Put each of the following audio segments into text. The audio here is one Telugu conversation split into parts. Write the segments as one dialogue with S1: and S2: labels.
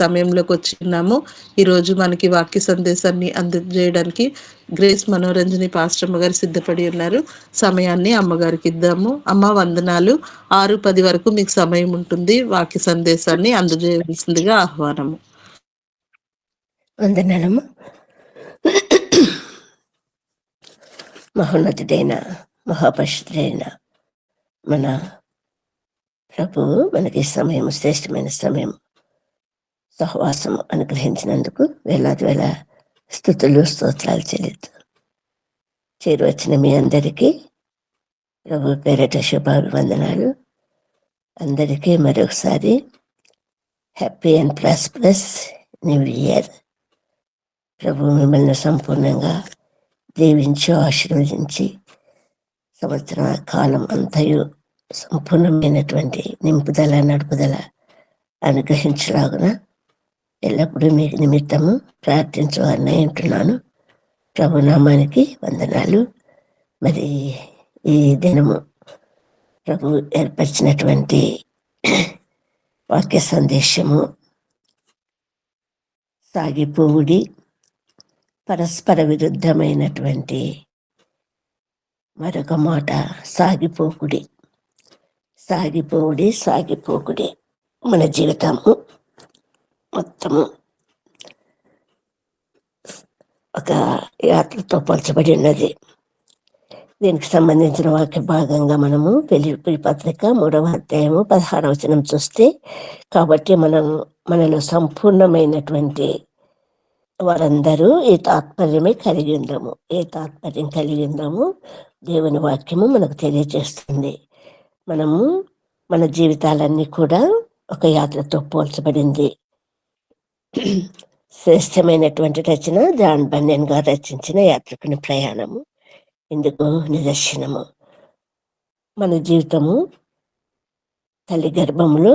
S1: సమయంలోకి వచ్చినాము. ఈరోజు మనకి వాక్య సందేశాన్ని అందజేయడానికి గ్రేస్ మనోరంజని పాస్టమ్మ గారు సిద్ధపడి ఉన్నారు. సమయాన్ని అమ్మగారికి ఇద్దాము. అమ్మ వందనాలు. 6:10 వరకు మీకు సమయం ఉంటుంది. వాక్య సందేశాన్ని అందజేయవలసిందిగా ఆహ్వానము.
S2: వందనాలమ్మ. మహోన్నతుడైన మహాపరిశుద్ధుడైన మన ప్రభువు మనకి సమయం, శ్రేష్టమైన సమయం, సహవాసం అనుగ్రహించినందుకు వేలాది వేల స్తుతులు స్తోత్రాలు చెల్లిద్దు. చేరువచ్చిన మీ అందరికీ ప్రభు పేరట శుభాభివందనాలు. అందరికీ మరొకసారి happy and prosperous new year. ప్రభు మిమ్మల్ని సంపూర్ణంగా దీవించి ఆశీర్వదించి సంవత్సర కాలం అంతయు సంపూర్ణమైనటువంటి నింపుదల, నడుపుదల అనుగ్రహించలాగున ఎల్లప్పుడూ మీకు నిమిత్తము ప్రార్థించవాలని అంటున్నాను. ప్రభునామానికి వందనాలు. మరి ఈ దినము ప్రభు ఏర్పరిచినటువంటి వాక్య సందేశము సాగిపోవుడి, పరస్పర విరుద్ధమైనటువంటి మరొక మాట సాగిపోకుడి. సాగిపోవుడి, సాగిపోకుడి. మన జీవితము మొత్తము ఒక యాత్రతో పోల్చబడి ఉన్నది. దీనికి సంబంధించిన వాక్య భాగంగా మనము ఫిలిప్పీ పత్రిక 3వ అధ్యాయము 16వ వచనం చూస్తే, కాబట్టి మనలో సంపూర్ణమైనటువంటి వారందరూ ఈ తాత్పర్యమే కలిగి ఉందాము. ఏ తాత్పర్యం కలిగి ఉందాము దేవుని వాక్యము మనకు తెలియజేస్తుంది. మనము మన జీవితాలన్నీ కూడా ఒక యాత్రతో పోల్చబడింది. శ్రేష్టమైనటువంటి రచన జాన్ బన్నెన్ గారు రచించిన యాత్రికుని ప్రయాణము ఇందుకు నిదర్శనము. మన జీవితము తల్లి గర్భంలో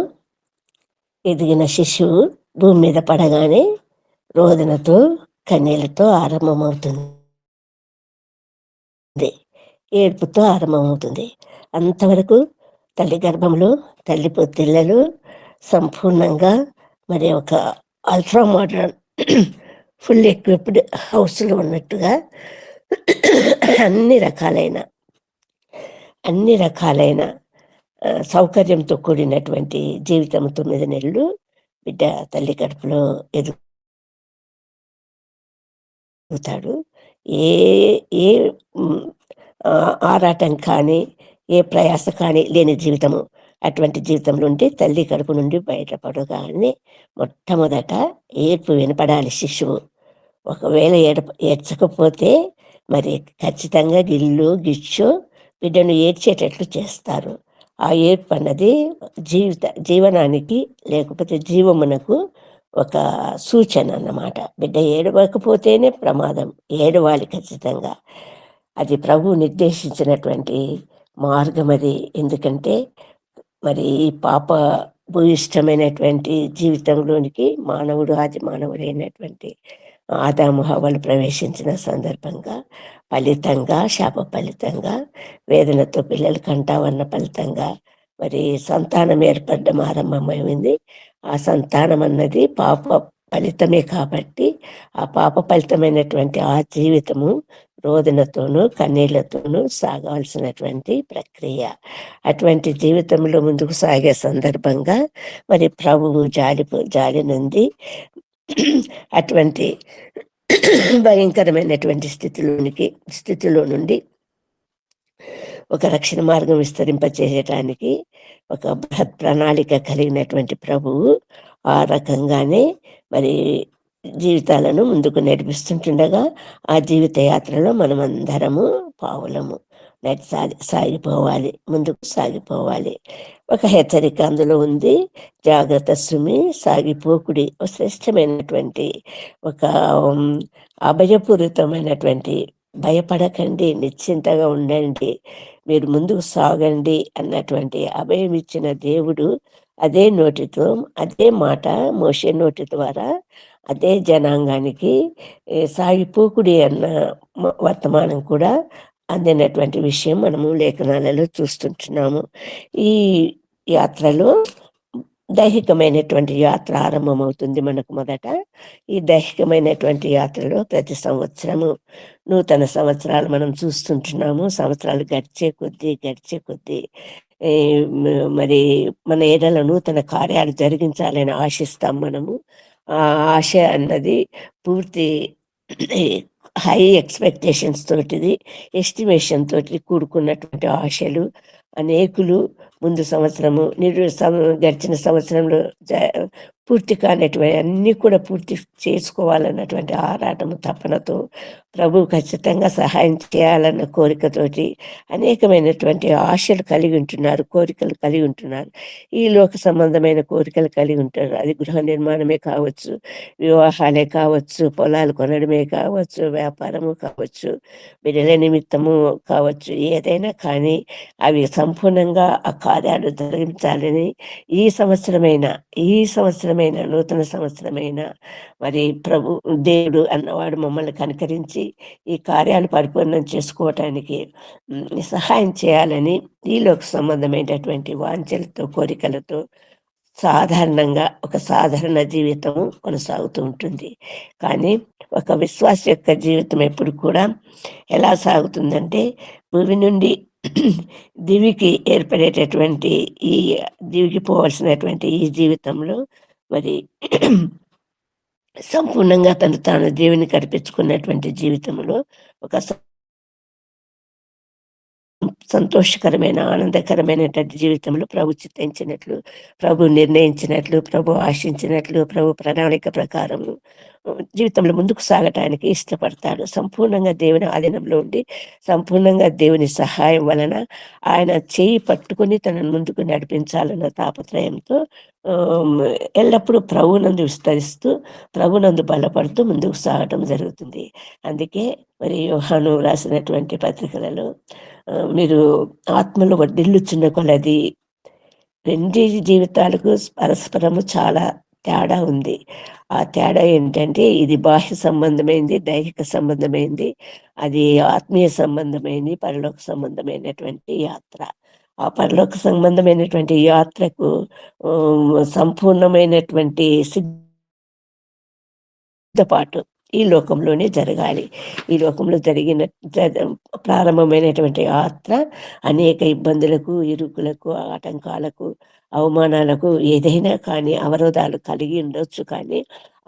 S2: ఎదిగిన శిశువు భూమి మీద పడగానే రోదనతో, కన్నీళ్లతో ఆరంభమవుతుంది, ఏడుపుతో ఆరంభమవుతుంది. అంతవరకు తల్లి గర్భంలో తల్లి పొత్తిళ్ళలు సంపూర్ణంగా మరి ఒక అల్ట్రా మోడర్న్ ఫుల్ ఎక్విప్డ్ హౌస్లో ఉన్నట్టుగా అన్ని రకాలైన సౌకర్యంతో కూడినటువంటి జీవితం 9 నెలలు బిడ్డ తల్లి కడుపులో ఎదుగుతాడు. ఏ ఆరాటం కానీ ఏ ప్రయాస కానీ లేని జీవితము. అటువంటి జీవితంలో ఉంటే తల్లి కడుపు నుండి బయటపడగానే మొట్టమొదట ఏడ్పు వినపడాలి శిశువు. ఒకవేళ ఏడ్చకపోతే మరి ఖచ్చితంగా గిల్లు గిచ్చు బిడ్డను ఏడ్చేటట్లు చేస్తారు. ఆ ఏడ్పు అన్నది జీవనానికి లేకపోతే జీవమునకు ఒక సూచన అన్నమాట. బిడ్డ ఏడవకపోతేనే ప్రమాదం, ఏడవాలి ఖచ్చితంగా. అది ప్రభు నిర్దేశించినటువంటి మార్గం అది. ఎందుకంటే మరి ఈ పాప భూయిష్టమైనటువంటి జీవితంలోనికి ఆది మానవుడైనటువంటి ఆదాము హవ్వలు ప్రవేశించిన సందర్భంగా ఫలితంగా, శాప ఫలితంగా, వేదనతో పిల్లలు కంటావన్న ఫలితంగా మరి సంతానం ఏర్పడడం ఆరంభమైంది. ఆ సంతానం అన్నది పాప ఫలితమే కాబట్టి ఆ పాప ఫలితమైనటువంటి ఆ జీవితము రోదనతోనూ కన్నీళ్లతోనూ సాగాల్సినటువంటి ప్రక్రియ. అటువంటి జీవితంలో ముందుకు సాగే సందర్భంగా మరి ప్రభువు జాలి అటువంటి భయంకరమైనటువంటి స్థితిలో నుండి ఒక రక్షణ మార్గం విస్తరింపచేయటానికి ఒక బృహత్ ప్రణాళిక కలిగినటువంటి ప్రభువు ఆ రకంగానే మరి జీవితాలను ముందుకు నడిపిస్తుంటుండగా ఆ జీవిత యాత్రలో మనమందరము పావులము సాగిపోవాలి, ముందుకు సాగిపోవాలి. ఒక హెచ్చరిక అందులో ఉంది, జాగ్రత్త సుమి, సాగిపోకుడి. శ్రేష్టమైనటువంటి ఒక అభయపూరితమైనటువంటి భయపడకండి, నిశ్చింతగా ఉండండి, మీరు ముందుకు సాగండి అన్నటువంటి అభయం ఇచ్చిన దేవుడు అదే నోటితో అదే మాట మోషే నోటి ద్వారా అదే జనాంగానికి సాగిపోకుడి అన్న వర్తమానం కూడా అందినటువంటి విషయం మనము లేఖనాలలో చూస్తుంటున్నాము. ఈ యాత్రలో దైహికమైనటువంటి యాత్ర ఆరంభమవుతుంది మనకు మొదట. ఈ దైహికమైనటువంటి యాత్రలో ప్రతి సంవత్సరము నూతన సంవత్సరాలు మనం చూస్తుంటున్నాము. సంవత్సరాలు గడిచే కొద్దీ మరి మన ఎడల నూతన కార్యాలు జరిగించాలని ఆశిస్తాం మనము. ఆ ఆశ అన్నది పూర్తి హై ఎక్స్పెక్టేషన్స్ తోటిది, ఎస్టిమేషన్ తోటి కూడుకున్నటువంటి ఆశలు. అనేకులు ముందు సంవత్సరము గడిచిన సంవత్సరంలో పూర్తి కానటువంటి అన్నీ కూడా పూర్తి చేసుకోవాలన్నటువంటి ఆరాటము, తపనతో ప్రభు ఖచ్చితంగా సహాయం చేయాలన్న కోరికతోటి అనేకమైనటువంటి ఆశలు కలిగి ఉంటున్నారు, కోరికలు కలిగి ఉంటున్నారు. ఈ లోక సంబంధమైన కోరికలు కలిగి ఉంటారు. అది గృహ నిర్మాణమే కావచ్చు, వివాహాలే కావచ్చు, పొలాలు కొనడమే కావచ్చు, వ్యాపారము కావచ్చు, బిడ్డల నిమిత్తము కావచ్చు, ఏదైనా కానీ అవి సంపూర్ణంగా ఆ కార్యాలు జరిగించాలని ఈ సంవత్సరమైన నూతన సంవత్సరమైన మరి ప్రభు దేవుడు అన్నవాడు మమ్మల్ని కనికరించి ఈ కార్యాలు పరిపూర్ణం చేసుకోవటానికి సహాయం చేయాలని ఈ లోక సంబంధమైనటువంటి వాంఛలతో, కోరికలతో సాధారణంగా ఒక సాధారణ జీవితము కొనసాగుతూ ఉంటుంది. కానీ ఒక విశ్వాస యొక్క జీవితం ఎప్పుడు కూడా ఎలా సాగుతుందంటే, భూమి నుండి దివికి ఏర్పడేటటువంటి ఈ దివికి పోవలసినటువంటి ఈ జీవితంలో మరి సంపూర్ణంగా తాను దేవుని కల్పించుకున్నటువంటి జీవితంలో ఒక సంతోషకరమైన, ఆనందకరమైనటువంటి జీవితంలో ప్రభు చిత్తించినట్లు, ప్రభు నిర్ణయించినట్లు, ప్రభు ఆశించినట్లు, ప్రభు ప్రణాళిక ప్రకారము జీవితంలో ముందుకు సాగటానికి ఇష్టపడతాడు. సంపూర్ణంగా దేవుని ఆధీనంలో ఉండి, సంపూర్ణంగా దేవుని సహాయం వలన ఆయన చేయి పట్టుకుని తనను ముందుకు నడిపించాలన్న తాపత్రయంతో ఎల్లప్పుడూ ప్రభునందు విస్తరిస్తూ, ప్రభునందు బలపడుతూ ముందుకు సాగటం జరుగుతుంది. అందుకే మరి యోహాను రాసినటువంటి పత్రికలలో మీరు ఆత్మలో వర్ధిల్లుచున్న కొలది రెండు జీవితాలకు పరస్పరము చాలా తేడా ఉంది. ఆ తేడా ఏంటంటే, ఇది బాహ్య సంబంధమైంది, దైహిక సంబంధమైంది, అది ఆత్మీయ సంబంధమైంది, పరలోక సంబంధమైనటువంటి యాత్ర. ఆ పరలోక సంబంధమైనటువంటి యాత్రకు సంపూర్ణమైనటువంటి సిద్ధపాటు ఈ లోకంలోనే జరగాలి. ఈ లోకంలో ప్రారంభమైనటువంటి యాత్ర అనేక ఇబ్బందులకు, ఇరుకులకు, ఆటంకాలకు, అవమానాలకు, ఏదైనా కానీ అవరోధాలు కలిగి ఉండొచ్చు. కానీ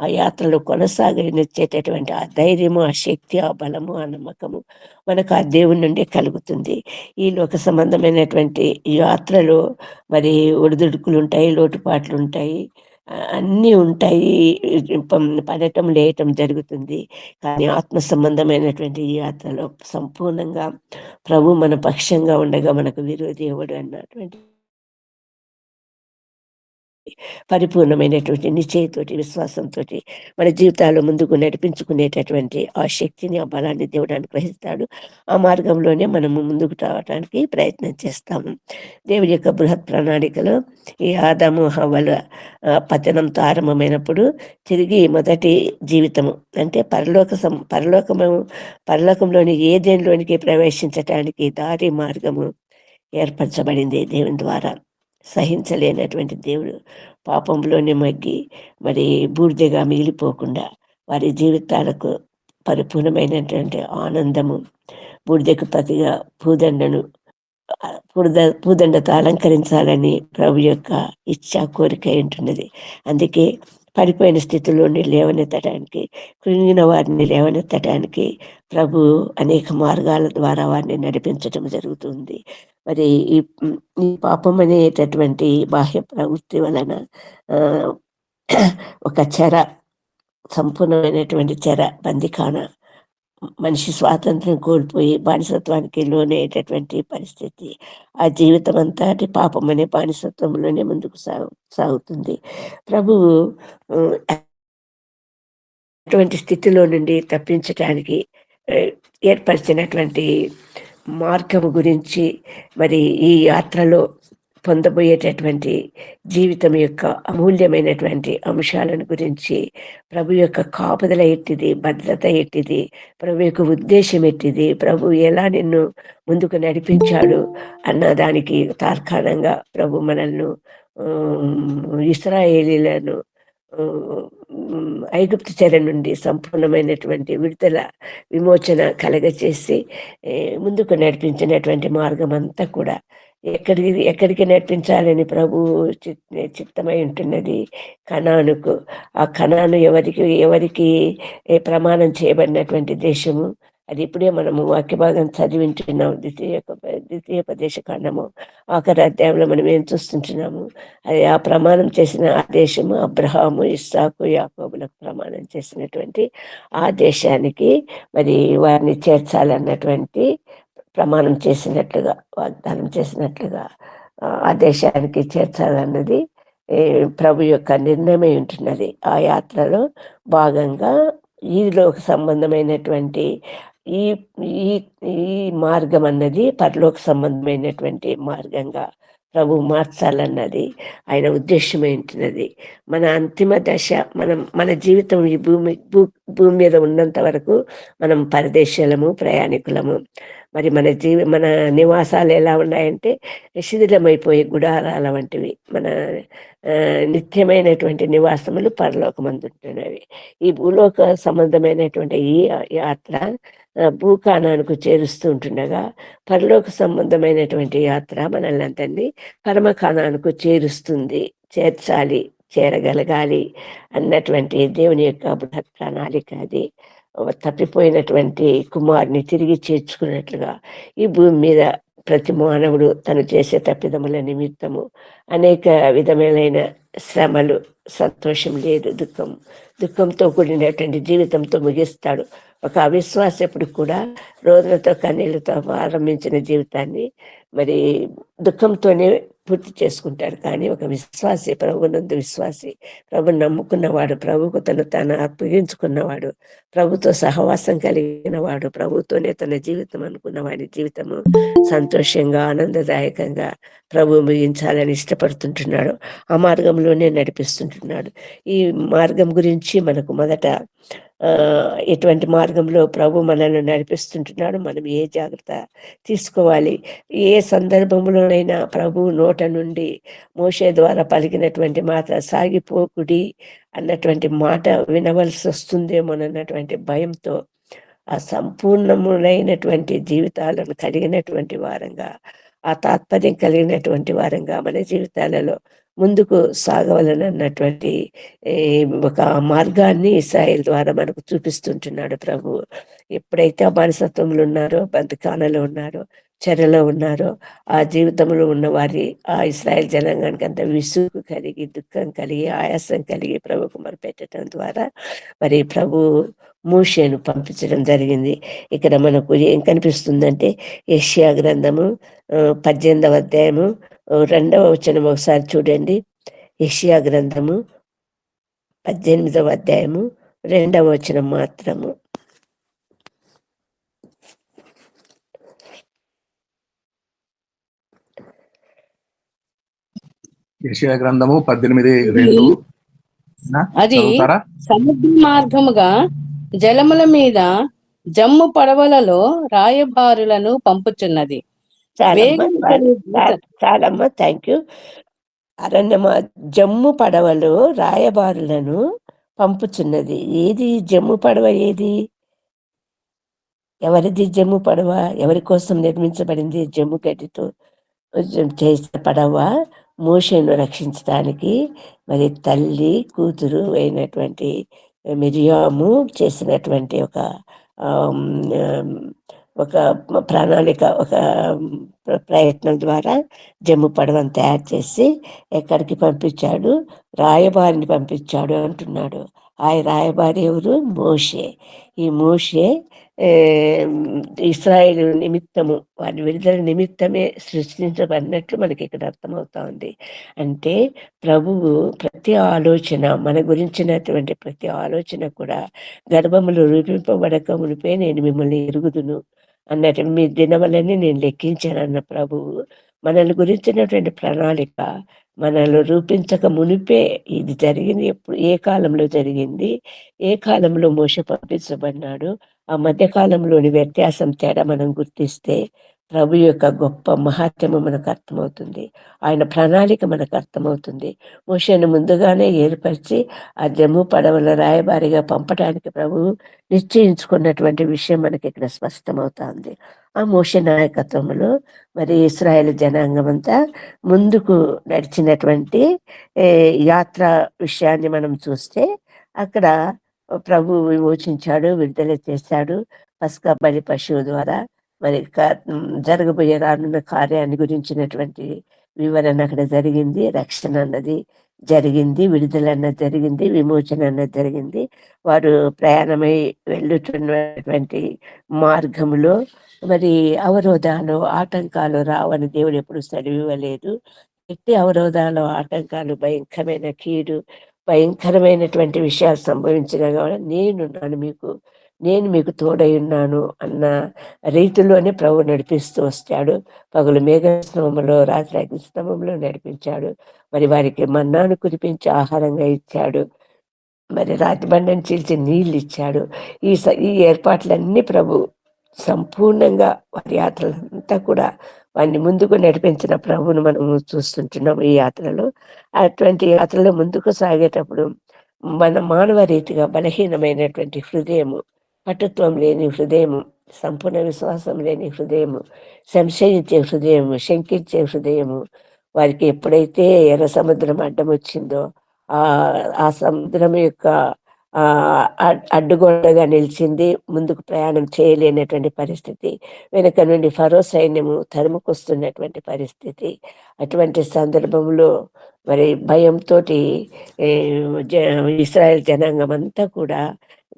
S2: ఆ యాత్రలో కొనసాగనిచ్చేటటువంటి ఆ ధైర్యము, ఆ శక్తి, ఆ బలము, ఆ నమ్మకము మనకు ఆ దేవుని నుండి కలుగుతుంది. ఈ లోక సంబంధమైనటువంటి యాత్రలో మరి ఒడిదుడుకులు ఉంటాయి, లోటుపాట్లు ఉంటాయి, అన్నీ ఉంటాయి. పడటం లేయటం జరుగుతుంది. కానీ ఆత్మ సంబంధమైనటువంటి ఈ యాత్రలో సంపూర్ణంగా ప్రభు మన పక్షంగా ఉండగా మనకు విరోధి ఎవడు అన్నటువంటి పరిపూర్ణమైనటువంటి నిశ్చయతోటి, విశ్వాసంతో మన జీవితాల్లో ముందుకు నడిపించుకునేటటువంటి ఆ శక్తిని, ఆ బలాన్ని దేవుడు అనుగ్రహిస్తాడు. ఆ మార్గంలోనే మనము ముందుకు రావడానికి ప్రయత్నం చేస్తాము. దేవుడి యొక్క బృహత్ ప్రణాళికలో ఈ ఆదాము హవ్వల పతనంతో ఆరంభమైనప్పుడు తిరిగి మొదటి జీవితము అంటే పరలోకంలోని ఏదేంలోనికి ప్రవేశించటానికి దారి మార్గము ఏర్పరచబడింది దేవుని ద్వారా. సహించలేనటువంటి దేవుడు పాపంలోనే మగ్గి మరి బూడిదగా మిగిలిపోకుండా వారి జీవితాలకు పరిపూర్ణమైనటువంటి ఆనందము, బూడిదకు ప్రతిగా పూదండతో అలంకరించాలని ప్రభు యొక్క ఇచ్చా కోరిక ఉంటున్నది. అందుకే పడిపోయిన స్థితిలోని లేవనెత్తడానికి, కృంగిన వారిని లేవనెత్తడానికి ప్రభు అనేక మార్గాల ద్వారా వారిని నడిపించడం జరుగుతుంది. మరి ఈ పాపం అనేటటువంటి బాహ్య ప్రవృత్తి వలన ఒక సంపూర్ణమైనటువంటి బందిఖాన, మనిషి స్వాతంత్రం కోల్పోయి బానిసత్వానికి లోనయ్యేటటువంటి పరిస్థితి. ఆ జీవితం అంతటి పాపం అనే బానిసత్వంలోనే ముందుకు సాగుతుంది. ప్రభువు అటువంటి స్థితిలో నుండి తప్పించటానికి ఏర్పరిచినటువంటి మార్గము గురించి, మరి ఈ యాత్రలో పొందబోయేటటువంటి జీవితం యొక్క అమూల్యమైనటువంటి అంశాలను గురించి, ప్రభు యొక్క కాపుదల ఎట్టిది, భద్రత ఎట్టిది, ప్రభు యొక్క ఉద్దేశం ఎట్టిది, ప్రభు ఎలా నిన్ను ముందుకు నడిపించాడు అన్న దానికి తార్కాణంగా ప్రభు మనల్ని ఇస్రాయేలీలను ఐగుప్తు చెర నుండి సంపూర్ణమైనటువంటి విడుదల, విమోచన కలగచేసి ముందుకు నడిపించినటువంటి మార్గం అంతా కూడా ఎక్కడికి నడిపించాలని ప్రభు చిత్తమై ఉంటున్నది కనానుకు. ఆ కనాను ఎవరికి ప్రమాణం చేయబడినటువంటి దేశము. అది ఇప్పుడే మనము వాక్య భాగం చదివింటున్నాము. ద్వితీయోపదేశ కాండము ఆఖరి అధ్యాయంలో మనం ఏం చూస్తుంటున్నాము. అది ఆ ప్రమాణం చేసిన ఆ దేశము అబ్రహాము, ఇస్సాకు, యాకోబులకు ప్రమాణం చేసినటువంటి ఆ దేశానికి మరి వారిని చేర్చాలన్నటువంటి ప్రమాణం చేసినట్లుగా, వాగ్దానం చేసినట్లుగా ఆ దేశానికి చేర్చాలన్నది ప్రభు యొక్క నిర్ణయమై ఉంటున్నది. ఆ యాత్రలో భాగంగా ఈ లోక సంబంధమైనటువంటి ఈ ఈ ఈ మార్గం అన్నది పరలోక సంబంధమైనటువంటి మార్గంగా ప్రభు మార్చాలన్నది ఆయన ఉద్దేశమై ఉంటున్నది. మన అంతిమ దశ, మన జీవితం ఈ భూమి మీద ఉన్నంత వరకు మనం పరదేశీయులము, ప్రయాణికులము. మరి మన నివాసాలు ఎలా ఉన్నాయంటే శిథిలమైపోయే గుడారాల వంటివి. మన నిత్యమైనటువంటి నివాసములు పరలోకమందుంటున్నవి. ఈ భూలోక సంబంధమైనటువంటి ఈ యాత్ర భూకానానికి చేరుస్తూ ఉంటుండగా, పరలోక సంబంధమైనటువంటి యాత్ర మనల్ని అందరినీ పరమకానానికి చేరుస్తుంది, చేర్చాలి, చేరగలగాలి అన్నటువంటి దేవుని యొక్క బృహత్ ప్రణాళిక అది. తప్పిపోయినటువంటి కుమారుని తిరిగి చేర్చుకున్నట్లుగా ఈ భూమి మీద ప్రతి మానవుడు తను చేసే తప్పిదముల నిమిత్తము అనేక విధమైన శ్రమలు, సంతోషం లేదు, దుఃఖంతో కూడినటువంటి జీవితంతో ముగిస్తాడు. ఒక అవిశ్వాస ఎప్పుడు కూడా రోజులతో కన్నీళ్లతో ఆరంభించిన జీవితాన్ని మరి దుఃఖంతోనే పూర్తి చేసుకుంటాడు. కానీ ఒక విశ్వాసి, ప్రభునందు విశ్వాసి, ప్రభుని నమ్ముకున్నవాడు, ప్రభుకు తాను అప్పగించుకున్నవాడు, ప్రభుతో సహవాసం కలిగిన వాడు, ప్రభుతోనే తన జీవితం అనుకున్నవాడి జీవితము సంతోషంగా, ఆనందదాయకంగా ప్రభు ముగించాలని ఇష్టపడుతుంటున్నాడు. ఆ మార్గంలోనే నడిపిస్తుంటున్నాడు. ఈ మార్గం గురించి మనకు మొదట ఎటువంటి మార్గంలో ప్రభు మనల్ని నడిపిస్తుంటున్నాడు, మనం ఏ జాగ్రత్త తీసుకోవాలి, ఏ సందర్భంలోనైనా ప్రభు నోట నుండి మోషే ద్వారా పలికినటువంటి మాట సాగిపోకుడి అన్నటువంటి మాట వినవలసి వస్తుందేమోనన్నటువంటి భయంతో ఆ సంపూర్ణములైనటువంటి జీవితాలను కలిగినటువంటి వారంగా, ఆ తాత్పర్యం కలిగినటువంటి వారంగా మన జీవితాలలో ముందుకు సాగవలనన్నటువంటి ఒక మార్గాన్ని ఇశ్రాయేలు ద్వారా మనకు చూపిస్తుంటున్నాడు ప్రభు. ఎప్పుడైతే బానిసత్వంలో ఉన్నారో, బంధకాలలో ఉన్నారో, చెరలో ఉన్నారో, ఆ జీవితంలో ఉన్న వారి ఆ ఇశ్రాయేల్ జనాంగానికి అంత విసుగు కలిగి, దుఃఖం కలిగి, ఆయాసం కలిగి ప్రభుకు మొరపెట్టడం ద్వారా మరి ప్రభు మోషేను పంపించడం జరిగింది. ఇక్కడ మనకు ఏం కనిపిస్తుందంటే యెషయా గ్రంథము 18వ అధ్యాయము 2వ వచనం ఒకసారి చూడండి. యెషయా గ్రంథము 18వ అధ్యాయము 2వ వచనం మాత్రము.
S3: యెషయా గ్రంథము 18:2.
S4: అది సముద్ర మార్గముగా జలముల మీద జమ్ము పడవలలో రాయబారులను పంపుచున్నది.
S2: చాలమ్మా, థ్యాంక్ యూ. జమ్ము పడవలో రాయబారులను పంపుచున్నది. ఏది జమ్ము పడవ? ఏది? ఎవరిది జమ్ము పడవ? ఎవరి కోసం నిర్మించబడింది? జమ్ము గడ్డితో చేసిన పడవ మోషేను రక్షించడానికి మరి తల్లి కూతురు అయినటువంటి మిరియాము చేసినటువంటి ఒక ప్రణాళిక, ఒక ప్రయత్నం ద్వారా జమ్ము పడవను తయారు చేసి ఎక్కడికి పంపించాడు? రాయబారిని పంపించాడు అంటున్నాడు. ఆ రాయబారి ఎవరు? మోషే. ఈ మోషే ఇశ్రాయేలు నిమిత్తము, వారి విడుదల నిమిత్తమే సృష్టించబడినట్లు మనకి ఇక్కడ అర్థమవుతా ఉంది. అంటే ప్రభువు ప్రతి ఆలోచన, మన గురించినటువంటి ప్రతి ఆలోచన కూడా గర్భములు రూపింపబడక మునిపే నేను మిమ్మల్ని ఎరుగుదును అన్నట్టు, మీ దినములని నేను లెక్కించానన్న ప్రభువు మనల్ని గురించినటువంటి ప్రణాళిక మనల్ని రూపించక మునిపే ఇది జరిగింది. ఎప్పుడు, ఏ కాలంలో జరిగింది, ఏ కాలంలో మోషే పంపించబడినాడు, ఆ మధ్య కాలంలోని వ్యత్యాసం, తేడా మనం గుర్తిస్తే ప్రభు యొక్క గొప్ప మహాత్మ్యము మనకు అర్థమవుతుంది. ఆయన ప్రణాళిక మనకు అర్థమవుతుంది. మోషేను ముందుగానే ఏర్పరిచి ఆ జమ్ము పడవల రాయబారిగా పంపడానికి ప్రభువు నిశ్చయించుకున్నటువంటి విషయం మనకి ఇక్కడ స్పష్టమవుతుంది. ఆ మోషే నాయకత్వంలో మరి ఇశ్రాయేలు జనాంగం అంతా ముందుకు నడిచినటువంటి యాత్ర విషయాన్ని మనం చూస్తే అక్కడ ప్రభు విమోచించాడు, విడుదల చేశాడు పస్కా బలి పశువు ద్వారా. మరి జరగబోయే రానున్న కార్యాన్ని గురించినటువంటి వివరణ అక్కడ జరిగింది. రక్షణ అన్నది జరిగింది, విడుదల అన్నది జరిగింది, విమోచన అన్నది జరిగింది. వారు ప్రయాణమై వెళ్ళుతున్నటువంటి మార్గంలో మరి అవరోధాలు, ఆటంకాలు రావని దేవుడు ఎప్పుడు సెలవివ్వలేదు. ఎట్టి అవరోధాలు, ఆటంకాలు, భయంకరమైన కీడు, భయంకరమైనటువంటి విషయాలు సంభవించినా కూడా నేను మీకు తోడై ఉన్నాను అన్న రీతిలోనే ప్రభు నడిపిస్తూ వస్తాడు. పగలు మేఘస్తంభంలో, రాత్రి అగ్నిస్తంభంలో నడిపించాడు. మరి వారికి మన్నాను కురిపించి ఆహారంగా ఇచ్చాడు. మరి రాతి బండను చీల్చి నీళ్ళు ఇచ్చాడు. ఈ ఏర్పాట్లన్నీ ప్రభు సంపూర్ణంగా వారి యాత్రలంతా కూడా వారిని ముందుకు నడిపించిన ప్రభువును మనము చూస్తుంటున్నాము ఈ యాత్రలో. అటువంటి యాత్రలో ముందుకు సాగేటప్పుడు మన మానవ రీతిగా బలహీనమైనటువంటి హృదయము, పటుత్వం లేని హృదయము, సంపూర్ణ విశ్వాసం లేని హృదయము, సంశయించే హృదయము, శంకించే హృదయము వారికి ఎప్పుడైతే ఎర్ర సముద్రం అడ్డం వచ్చిందో ఆ సముద్రం యొక్క అడ్డుగోడగా నిలిచింది. ముందుకు ప్రయాణం చేయలేనటువంటి పరిస్థితి, వెనుక నుండి ఫరో సైన్యము తరుముకొస్తున్నటువంటి పరిస్థితి. అటువంటి సందర్భంలో మరి భయంతో ఇశ్రాయేల్ జనాంగం అంతా కూడా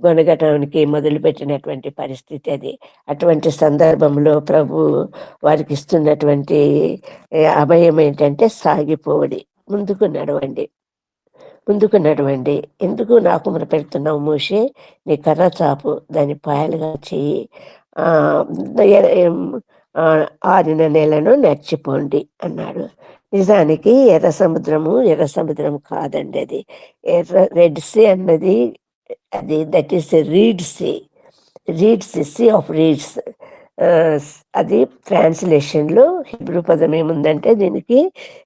S2: గొనగటానికి మొదలుపెట్టినటువంటి పరిస్థితి అది. అటువంటి సందర్భంలో ప్రభు వారికి ఇస్తున్నటువంటి అభయం ఏంటంటే సాగిపోవడి, ముందుకు నడవండి. ఎందుకు నాకు మొరపెడుతున్నావు మోషే? నీ కర్ర చాపు, దాని పాయలుగా చెయ్యి, ఆరిన నేలను నడిచిపోండి అన్నాడు. నిజానికి ఎర్ర సముద్రం కాదండి, అది రెడ్ సీ అన్నది. That is reed sea of reeds. అది ట్రాన్స్లేషన్లో హెబ్రూ పదం ఏముందంటే, దీనికి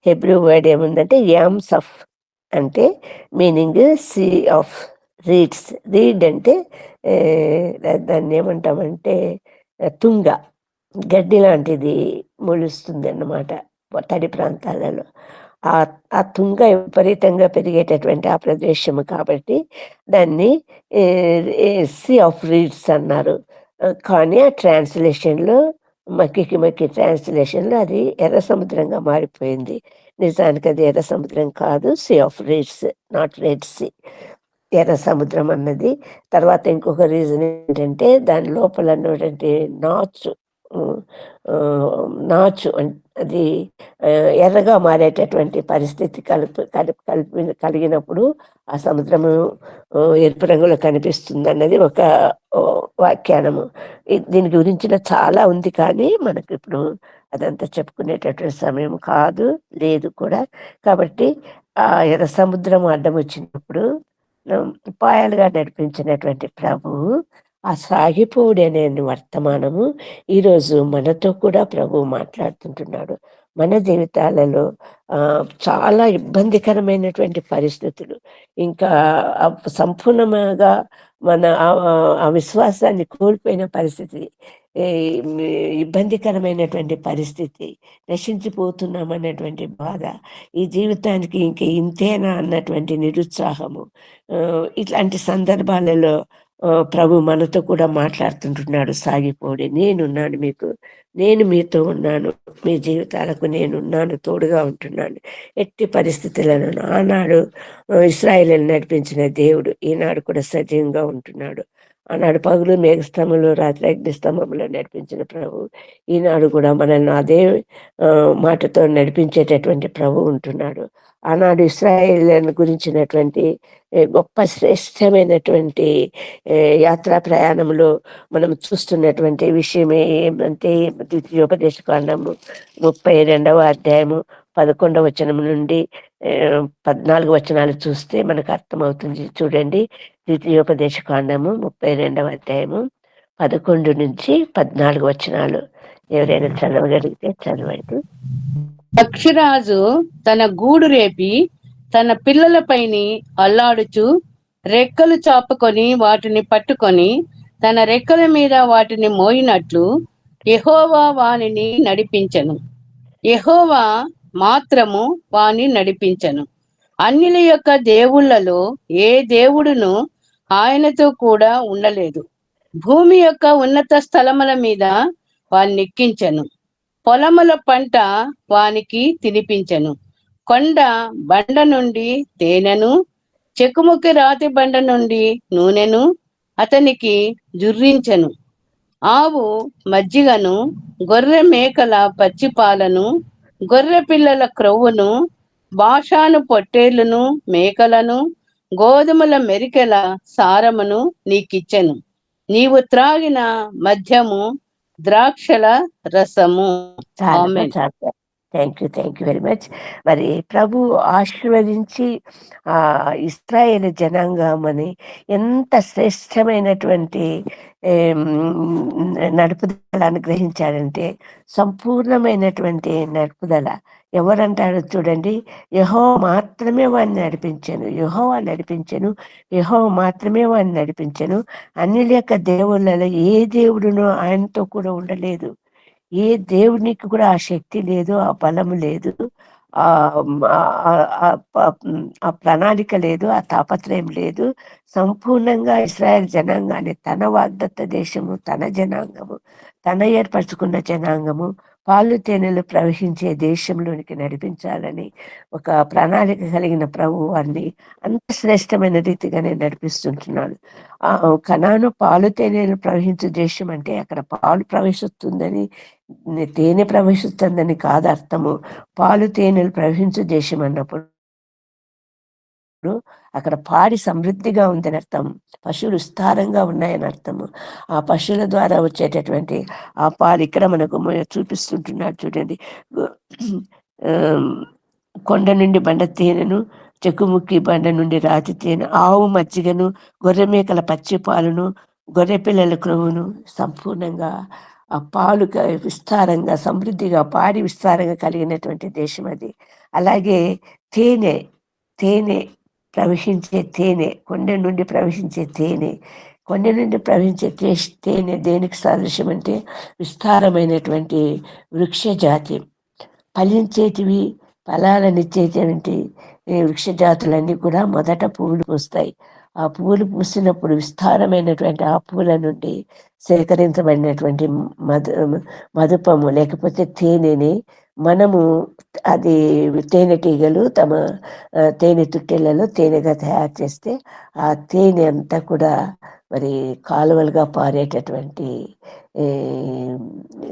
S2: హెబ్రూ వర్డ్ ఏముందంటే యామ్స్ ఆఫ్, అంటే meaning sea of reeds. Reed అంటే దాన్ని ఏమంటామంటే తుంగ, గడ్డి లాంటిది మొలుస్తుంది అన్నమాట తడి ప్రాంతాలలో. ఆ తుంగ విపరీతంగా పెరిగేటటువంటి ఆ ప్రదేశము కాబట్టి దాన్ని సీ ఆఫ్ రీడ్స్ అన్నారు. కానీ ఆ ట్రాన్స్లేషన్లో మక్కి ట్రాన్స్లేషన్లో అది ఎర్ర సముద్రంగా మారిపోయింది. నిజానికి అది ఎర్ర సముద్రం కాదు, sea of reeds, not red sea. ఎర్ర సముద్రం అన్నది. తర్వాత ఇంకొక రీజన్ ఏంటంటే దాని లోపల ఉన్నటువంటి నాచు అది ఎర్రగా మారేటటువంటి పరిస్థితి కలిగినప్పుడు ఆ సముద్రము ఎరుపు రంగులో కనిపిస్తుంది అన్నది ఒక వ్యాఖ్యానము. దీని గురించిన చాలా ఉంది, కానీ మనకు ఇప్పుడు అదంతా చెప్పుకునేటటువంటి సమయం లేదు కూడా. కాబట్టి ఆ ఎర్ర సముద్రం అడ్డం వచ్చినప్పుడు పాయాలుగా నడిపించినటువంటి ప్రభువు ఆ సాగిపోవుడి అనే వర్తమానము ఈరోజు మనతో కూడా ప్రభు మాట్లాడుతుంటున్నాడు. మన జీవితాలలో చాలా ఇబ్బందికరమైనటువంటి పరిస్థితులు, ఇంకా సంపూర్ణంగా మన ఆ విశ్వాసాన్ని కోల్పోయిన పరిస్థితి, ఇబ్బందికరమైనటువంటి పరిస్థితి, నశించిపోతున్నామన్నటువంటి బాధ, ఈ జీవితానికి ఇంక ఇంతేనా అన్నటువంటి నిరుత్సాహము, ఇట్లాంటి సందర్భాలలో ప్రభు మనతో కూడా మాట్లాడుతుంటున్నాడు. సాగిపోడి, నేను మీతో ఉన్నాను, మీ జీవితాలకు నేనున్నాను, తోడుగా ఉంటున్నాను. ఎట్టి పరిస్థితులను ఆనాడు ఇశ్రాయేలును నడిపించిన దేవుడు ఈనాడు కూడా సజీవంగా ఉంటున్నాడు. ఆనాడు పగులు మేఘస్తంభంలో, రాత్రి అగ్నిస్తంభంలో నడిపించిన ప్రభు ఈనాడు కూడా మనల్ని అదే మాటతో నడిపించేటటువంటి ప్రభు ఉంటున్నాడు. ఆనాడు ఇశ్రాయేలును గురించినటువంటి గొప్ప శ్రేష్టమైనటువంటి యాత్రా ప్రయాణంలో మనం చూస్తున్నటువంటి విషయం ఏమంటే, ద్వితీయోపదేశకాండము 32వ అధ్యాయము 11వ వచనం నుండి 14 వచనాలు చూస్తే మనకు అర్థమవుతుంది. చూడండి, ద్వితీయోపదేశకాండము 32వ అధ్యాయము 11 నుంచి 14 వచనాలు. ఎవరైనా చదవగలిగితే చదవండి.
S4: పక్షిరాజు తన గూడు రేపి తన పిల్లలపైని అల్లాడుచు రెక్కలు చాపుకొని వాటిని పట్టుకొని తన రెక్కల మీద వాటిని మోయినట్లు యెహోవా వానిని నడిపించెను. యెహోవా మాత్రము వాని నడిపించెను. అన్యుల యొక్క దేవుళ్లలో ఏ దేవుడును ఆయనతో కూడా ఉండలేదు. భూమి యొక్క ఉన్నత స్థలముల మీద వాన్నెక్కించెను. పొలముల పంట వానికి తినిపించెను. కొండ బండ నుండి తేనెను, చెక్కుముక్కి రాతి బండ నుండి నూనెను అతనికి జుర్రించెను. ఆవు మజ్జిగను, గొర్రె మేకల పచ్చిపాలను, గొర్రె పిల్లల క్రొవ్వును, బాషాను పొట్టేళ్లను, మేకలను, గోధుమల మెరికెల సారమును నీకిచ్చెను. నీవు త్రాగిన మద్యము, ద్రాక్షల రసము. ఆమేన్.
S2: Thank you very much. మరి ప్రభు ఆశీర్వదించి ఇశ్రాయేలు జనాంగమని ఎంత శ్రేష్టమైనటువంటి నడుపుదల అనుగ్రహించాడంటే, సంపూర్ణమైనటువంటి నడుపుదల. ఎవరంటారు చూడండి, యెహోవా మాత్రమే వాడిని నడిపించెను, యెహోవా నడిపించెను, యెహోవా మాత్రమే వాడిని నడిపించెను. అన్యుల యొక్క దేవుళ్ళలో ఏ దేవుడునో ఆయనతో కూడా ఉండలేదు. ఏ దేవునికి కూడా ఆ శక్తి లేదు, ఆ బలము లేదు, ఆ ప్రణాళిక లేదు, ఆ తాపత్రయం లేదు. సంపూర్ణంగా ఇశ్రాయేల్ జనాంగాన్ని తన వాగ్దత్త దేశము, తన జనాంగము, తన ఏర్పరచుకున్న జనాంగము పాలు తేనెలు ప్రవహించే దేశంలోనికి నడిపించాలని ఒక ప్రణాళిక కలిగిన ప్రభు వారిని అంత శ్రేష్టమైన రీతిగానే నడిపిస్తుంటున్నాడు. కనాను పాలు తేనెలు ప్రవహించే దేశం అంటే అక్కడ పాలు ప్రవేశిస్తుందని, తేనె ప్రవేశిస్తుందని కాదు అర్థము. పాలు తేనెలు ప్రవహించే దేశం అన్నప్పుడు అక్కడ పాడి సమృద్ధిగా ఉందని అర్థం, పశువులు విస్తారంగా ఉన్నాయని అర్థము. ఆ పశువుల ద్వారా వచ్చేటటువంటి ఆ పాలు ఇక్కడ మనకు చూపిస్తుంటున్నాడు చూడండి. కొండ నుండి బండ తేనెను, చెక్కుముక్కి బండ నుండి రాతి తేనె, ఆవు మజ్జిగను, గొర్రె మేకల పచ్చి పాలను, గొర్రె పిల్లల క్రొవ్వును, సంపూర్ణంగా ఆ పాలు విస్తారంగా సమృద్ధిగా పాడి విస్తారంగా కలిగినటువంటి దేశం అది. అలాగే తేనె ప్రవహించే తేనె, కొండ నుండి ప్రవహించే తేనె, కొండ నుండి ప్రవహించే తేనె దేనికి సాదృశ్యం అంటే విస్తారమైనటువంటి వృక్ష జాతి, ఫలించేటివి, ఫలాలనిచ్చేటువంటి వృక్ష జాతులన్నీ కూడా మొదట పువ్వులు పూస్తాయి. ఆ పువ్వులు పూసినప్పుడు విస్తారమైనటువంటి ఆ పువ్వుల నుండి సేకరించబడినటువంటి మధుపము లేకపోతే తేనెని మనము, అది తేనెటీగలు తమ తేనె తుట్టెలలో తేనెగా తయారు చేస్తే ఆ తేనె అంతా కూడా మరి కాలువలుగా పారేటటువంటి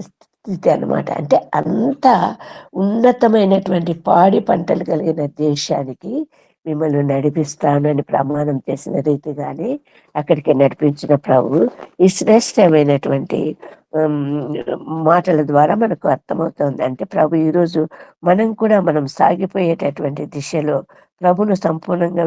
S2: స్థితి అన్నమాట. అంటే అంత ఉన్నతమైనటువంటి పాడి పంటలు కలిగిన దేశానికి మిమ్మల్ని నడిపిస్తాను అని ప్రమాణం చేసిన రీతిగానే అక్కడికి నడిపించిన ప్రభు ఈ శ్రేష్టమైనటువంటి మాటల ద్వారా మనకు అర్థమవుతుంది. అంటే ప్రభు ఈరోజు మనం సాగిపోయేటటువంటి దిశలో ప్రభును సంపూర్ణంగా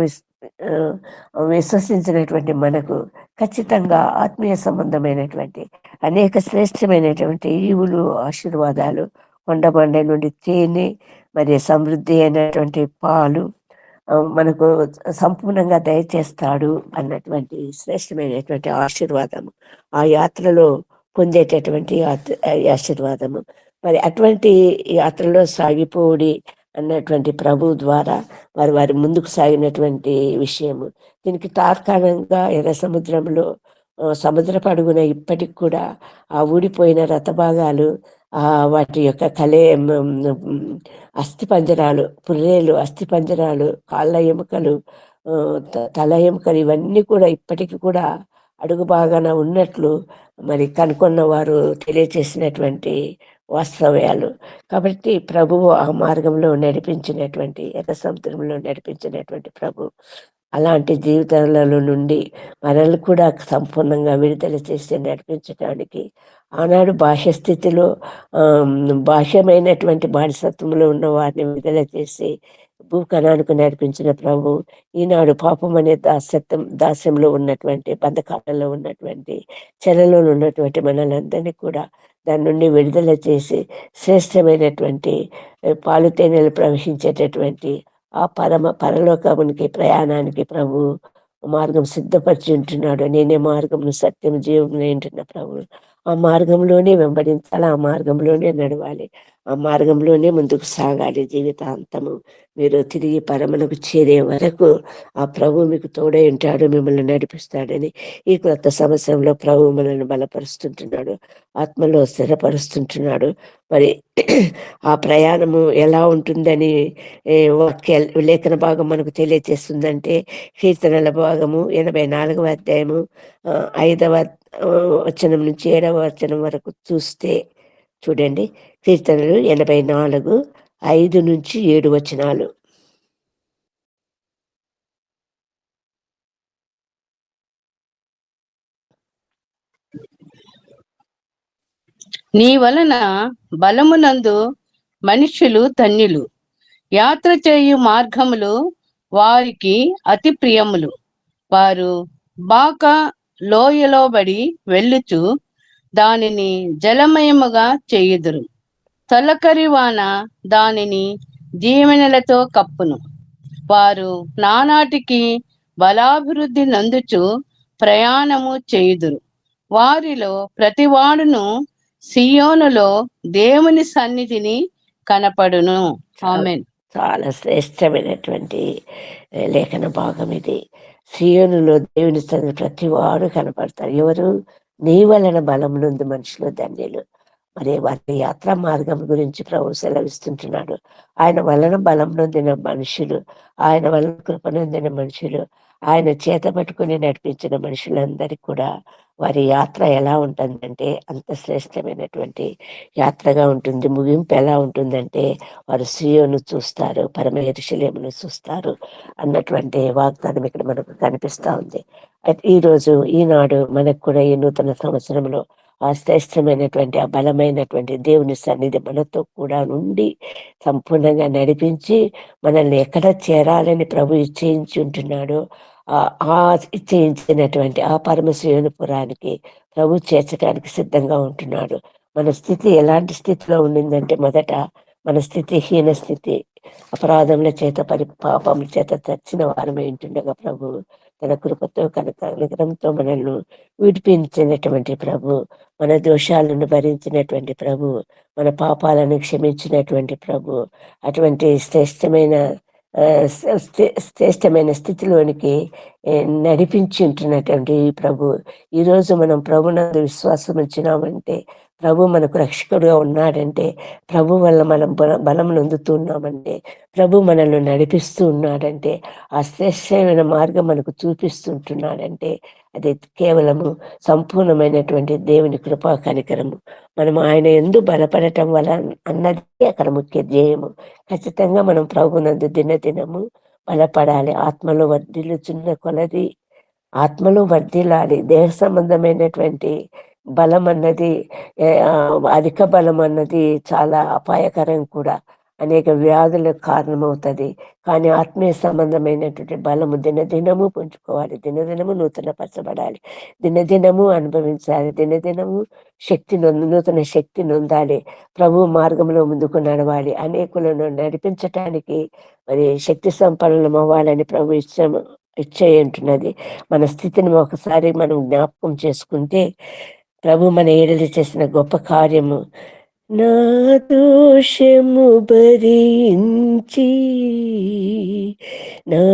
S2: విశ్వసించినటువంటి మనకు ఖచ్చితంగా ఆత్మీయ సంబంధమైనటువంటి అనేక శ్రేష్టమైనటువంటి ఈవులు, ఆశీర్వాదాలు, కొండబండ నుండి తేనె, మరి సమృద్ధి అయినటువంటి పాలు మనకు సంపూర్ణంగా దయచేస్తాడు అన్నటువంటి శ్రేష్టమైనటువంటి ఆశీర్వాదము, ఆ యాత్రలో పొందేటటువంటి ఆశీర్వాదము. మరి అటువంటి యాత్రలో సాగిపోడి అన్నటువంటి ప్రభు ద్వారా వారి ముందుకు సాగినటువంటి విషయము. దీనికి తాత్కాలికంగా ఎర్ర సముద్రంలో సముద్రపు అడుగున ఇప్పటికి కూడా ఆ ఊడిపోయిన రథభాగాలు, వాటి యొక్క అస్థిపంజరాలు, పుర్రేలు, అస్థిపంజరాలు, కాళ్ళ ఎముకలు, తల ఎముకలు ఇవన్నీ కూడా ఇప్పటికి కూడా అడుగు భాగాన ఉన్నట్లు మరి కనుక్కున్న వారు తెలియచేసినటువంటి వాస్తవ్యాలు. కాబట్టి ప్రభువు ఆ మార్గంలో నడిపించినటువంటి, ఎర్ర సముద్రంలో నడిపించినటువంటి ప్రభు అలాంటి జీవితాలలో నుండి మనల్ని కూడా సంపూర్ణంగా విడుదల చేసి నడిపించడానికి ఆనాడు బాహ్య స్థితిలో బాహ్యమైనటువంటి బానిసత్వంలో ఉన్న వారిని విడుదల చేసి భూకణానికి నడిపించిన ప్రభు ఈనాడు పాపం అనే దాస్యంలో ఉన్నటువంటి, బంధకాలలో ఉన్నటువంటి, చెరలో ఉన్నటువంటి మనలందరినీ కూడా దాని నుండి విడుదల చేసి శ్రేష్టమైనటువంటి పాలు తేనెలు ప్రవహించేటటువంటి ఆ పరలోకమునికి ప్రయాణానికి ప్రభు మార్గం సిద్ధపరిచి ఉంటున్నాడు. నేనే మార్గమును సత్యం జీవమును ఏంటున్న ప్రభు ఆ మార్గంలోనే వెంబడించాలి, ఆ మార్గంలోనే నడవాలి, ఆ మార్గంలోనే ముందుకు సాగాలి జీవితాంతము. మీరు తిరిగి పరమునకు చేరే వరకు ఆ ప్రభు మీకు తోడై ఉంటాడు, మిమ్మల్ని నడిపిస్తాడని ఈ కొత్త సంవత్సరంలో ప్రభు మనల్ని బలపరుస్తుంటున్నాడు, ఆత్మలో స్థిరపరుస్తుంటున్నాడు. మరి ఆ ప్రయాణము ఎలా ఉంటుందని వాక్య లేఖన భాగం మనకు తెలియజేస్తుందంటే కీర్తనల భాగము 84వ అధ్యాయము 5వ వచనం నుంచి 7వ వచనం వరకు చూస్తే చూడండి. కీర్తనలు 84, 5 నుంచి 7 వచనాలు.
S4: నీ వలన బలమునందు మనుష్యులు ధన్యులు, యాత్ర చేయు మార్గములు వారికి అతి ప్రియములు. వారు బాక లోయలో బడి వెళ్ళుచు దానిని జలమయముగా చేయుదురు. తొలకరి వాన దానిని దీవెనలతో కప్పును. వారు నానాటికి బలాభివృద్ధి నందుచు ప్రయాణము చేయుదురు. వారిలో ప్రతివాడును సియోనులో దేవుని సన్నిధిని కనపడును. ఆమేన్.
S2: చాలా శ్రేష్టమైనటువంటి లేఖన భాగం ఇది. సియోనులో దేవుని సన్నిధి ప్రతివాడు కనపడతారు. ఎవరు? నీ వలన బలమునందు మనుషులు ధన్యులు. మరి వారి యాత్రా మార్గం గురించి ప్రభు సెలవిస్తుంటున్నాడు. ఆయన వలన బలం నొందిన మనుషులు, ఆయన వలన కృప నొందిన మనుషులు, ఆయన చేత పట్టుకుని నడిపించిన మనుషులందరికీ కూడా వారి యాత్ర ఎలా ఉంటుందంటే అంత శ్రేష్టమైనటువంటి యాత్రగా ఉంటుంది. ముగింపు ఎలా ఉంటుందంటే వారు సియోను చూస్తారు, పరమ యెరూషలేమును చూస్తారు అన్నటువంటి వాగ్దానం ఇక్కడ మనకు కనిపిస్తూ ఉంది. అయితే ఈరోజు ఈనాడు మనకు కూడా ఈ నూతన సంవత్సరంలో ఆ శ్రేష్టమైనటువంటి ఆ బలమైనటువంటి దేవుని సన్నిధి మనతో కూడా నుండి సంపూర్ణంగా నడిపించి మనల్ని ఎక్కడ చేరాలని ప్రభు ఇచ్చేయించి ఉంటున్నాడో ఆ ఇచ్చేయించినటువంటి ఆ పరమశివపురానికి ప్రభు చేర్చడానికి సిద్ధంగా ఉంటున్నాడు. మన స్థితి ఎలాంటి స్థితిలో ఉండిందంటే మొదట మన స్థితి హీన స్థితి, అపరాధముల చేత పాపముల చేత చచ్చిన వారమై ఉంటుండగా ప్రభు తన కృపతో కనుక అనుగ్రహంతో మనల్ని విడిపించినటువంటి ప్రభు, మన దోషాలను భరించినటువంటి ప్రభు, మన పాపాలను క్షమించినటువంటి ప్రభు, అటువంటి శ్రేష్టమైన స్థితిలోనికి నడిపించి ఉంటున్నటువంటి ఈ ప్రభు, ఈరోజు మనం ప్రభునందు విశ్వాసం ఉంచినామంటే, ప్రభు మనకు రక్షకుడుగా ఉన్నాడంటే, ప్రభు వల్ల మనం బలం నొందుతున్నామంటే, ప్రభు మనల్ని నడిపిస్తూ ఉన్నాడంటే, ఆ శ్రేష్టమైన మార్గం మనకు చూపిస్తుంటున్నాడంటే అది కేవలము సంపూర్ణమైనటువంటి దేవుని కృపా కనికరము. మనం ఆయన యందు బలపడటం వల్ల అన్నది అక్కడ ముఖ్య ధ్యేయము. ఖచ్చితంగా మనం ప్రభునందు దినదినము బలపడాలి. ఆత్మలో వర్ధిల్లుచున్న కొలది ఆత్మలో వర్ధిల్లాలి. దేహ సంబంధమైనటువంటి బలం అన్నది అధిక బలం అన్నది చాలా అపాయకరం కూడా, అనేక వ్యాధులకు కారణమవుతుంది. కానీ ఆత్మీయ సంబంధమైనటువంటి బలము దినదినము పుంజుకోవాలి, దినదినము నూతనపరచబడాలి, దినదినము అనుభవించాలి, దినదినము నూతన శక్తి నొందాలి, ప్రభు మార్గంలో ముందుకు నడవాలి, అనేకులను నడిపించటానికి మరి శక్తి సంపన్నం అవ్వాలని ప్రభు ఇచ్చేయంటున్నది. మన స్థితిని ఒకసారి మనం జ్ఞాపకం చేసుకుంటే ప్రభు మన ఏడల చేసిన గొప్ప కార్యము, నా దోషము భరించి నా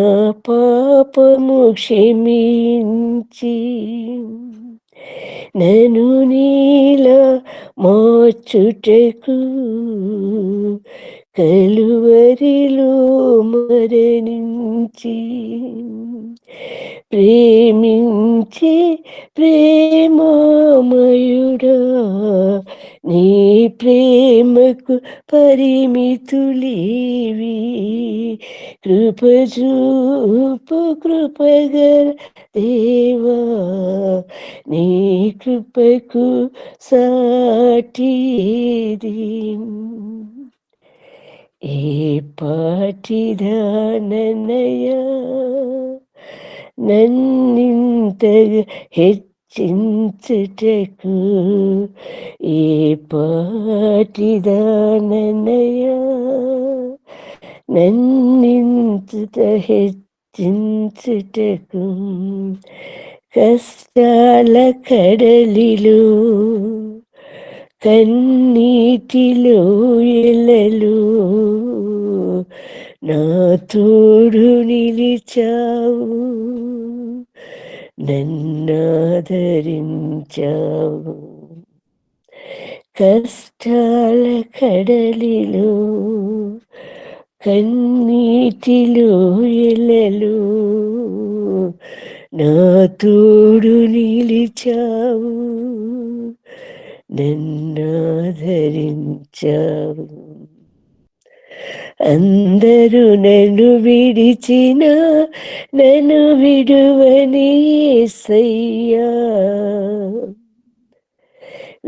S2: పాపము క్షమించి నన్ను నీలా మార్చుటకు కలువరిలో మరణించి ప్రేమించే ప్రేమామయుడా, నీ ప్రేమకు పరిమితులేవి, కృపజూపు కృపగల దేవా, నీ కృపకు సాటిది. ఏ పాటిదాననయ నన్నింతగా హెచ్చించుటకు ఏ పాటిదాననయా నన్నించుట హెచ్చించుటకు కష్టాల కడలిలో కన్నీటిలో ఎలలు నా తోడు నిలిచావు నన్నాదరించావు కష్టాల కడలిలో కన్నీటిలో ఎలలు నా తోడు నిలిచావు నన్నాదరించావు అందరూ నన్ను విడిచిన నన్ను విడువని యేసయ్యా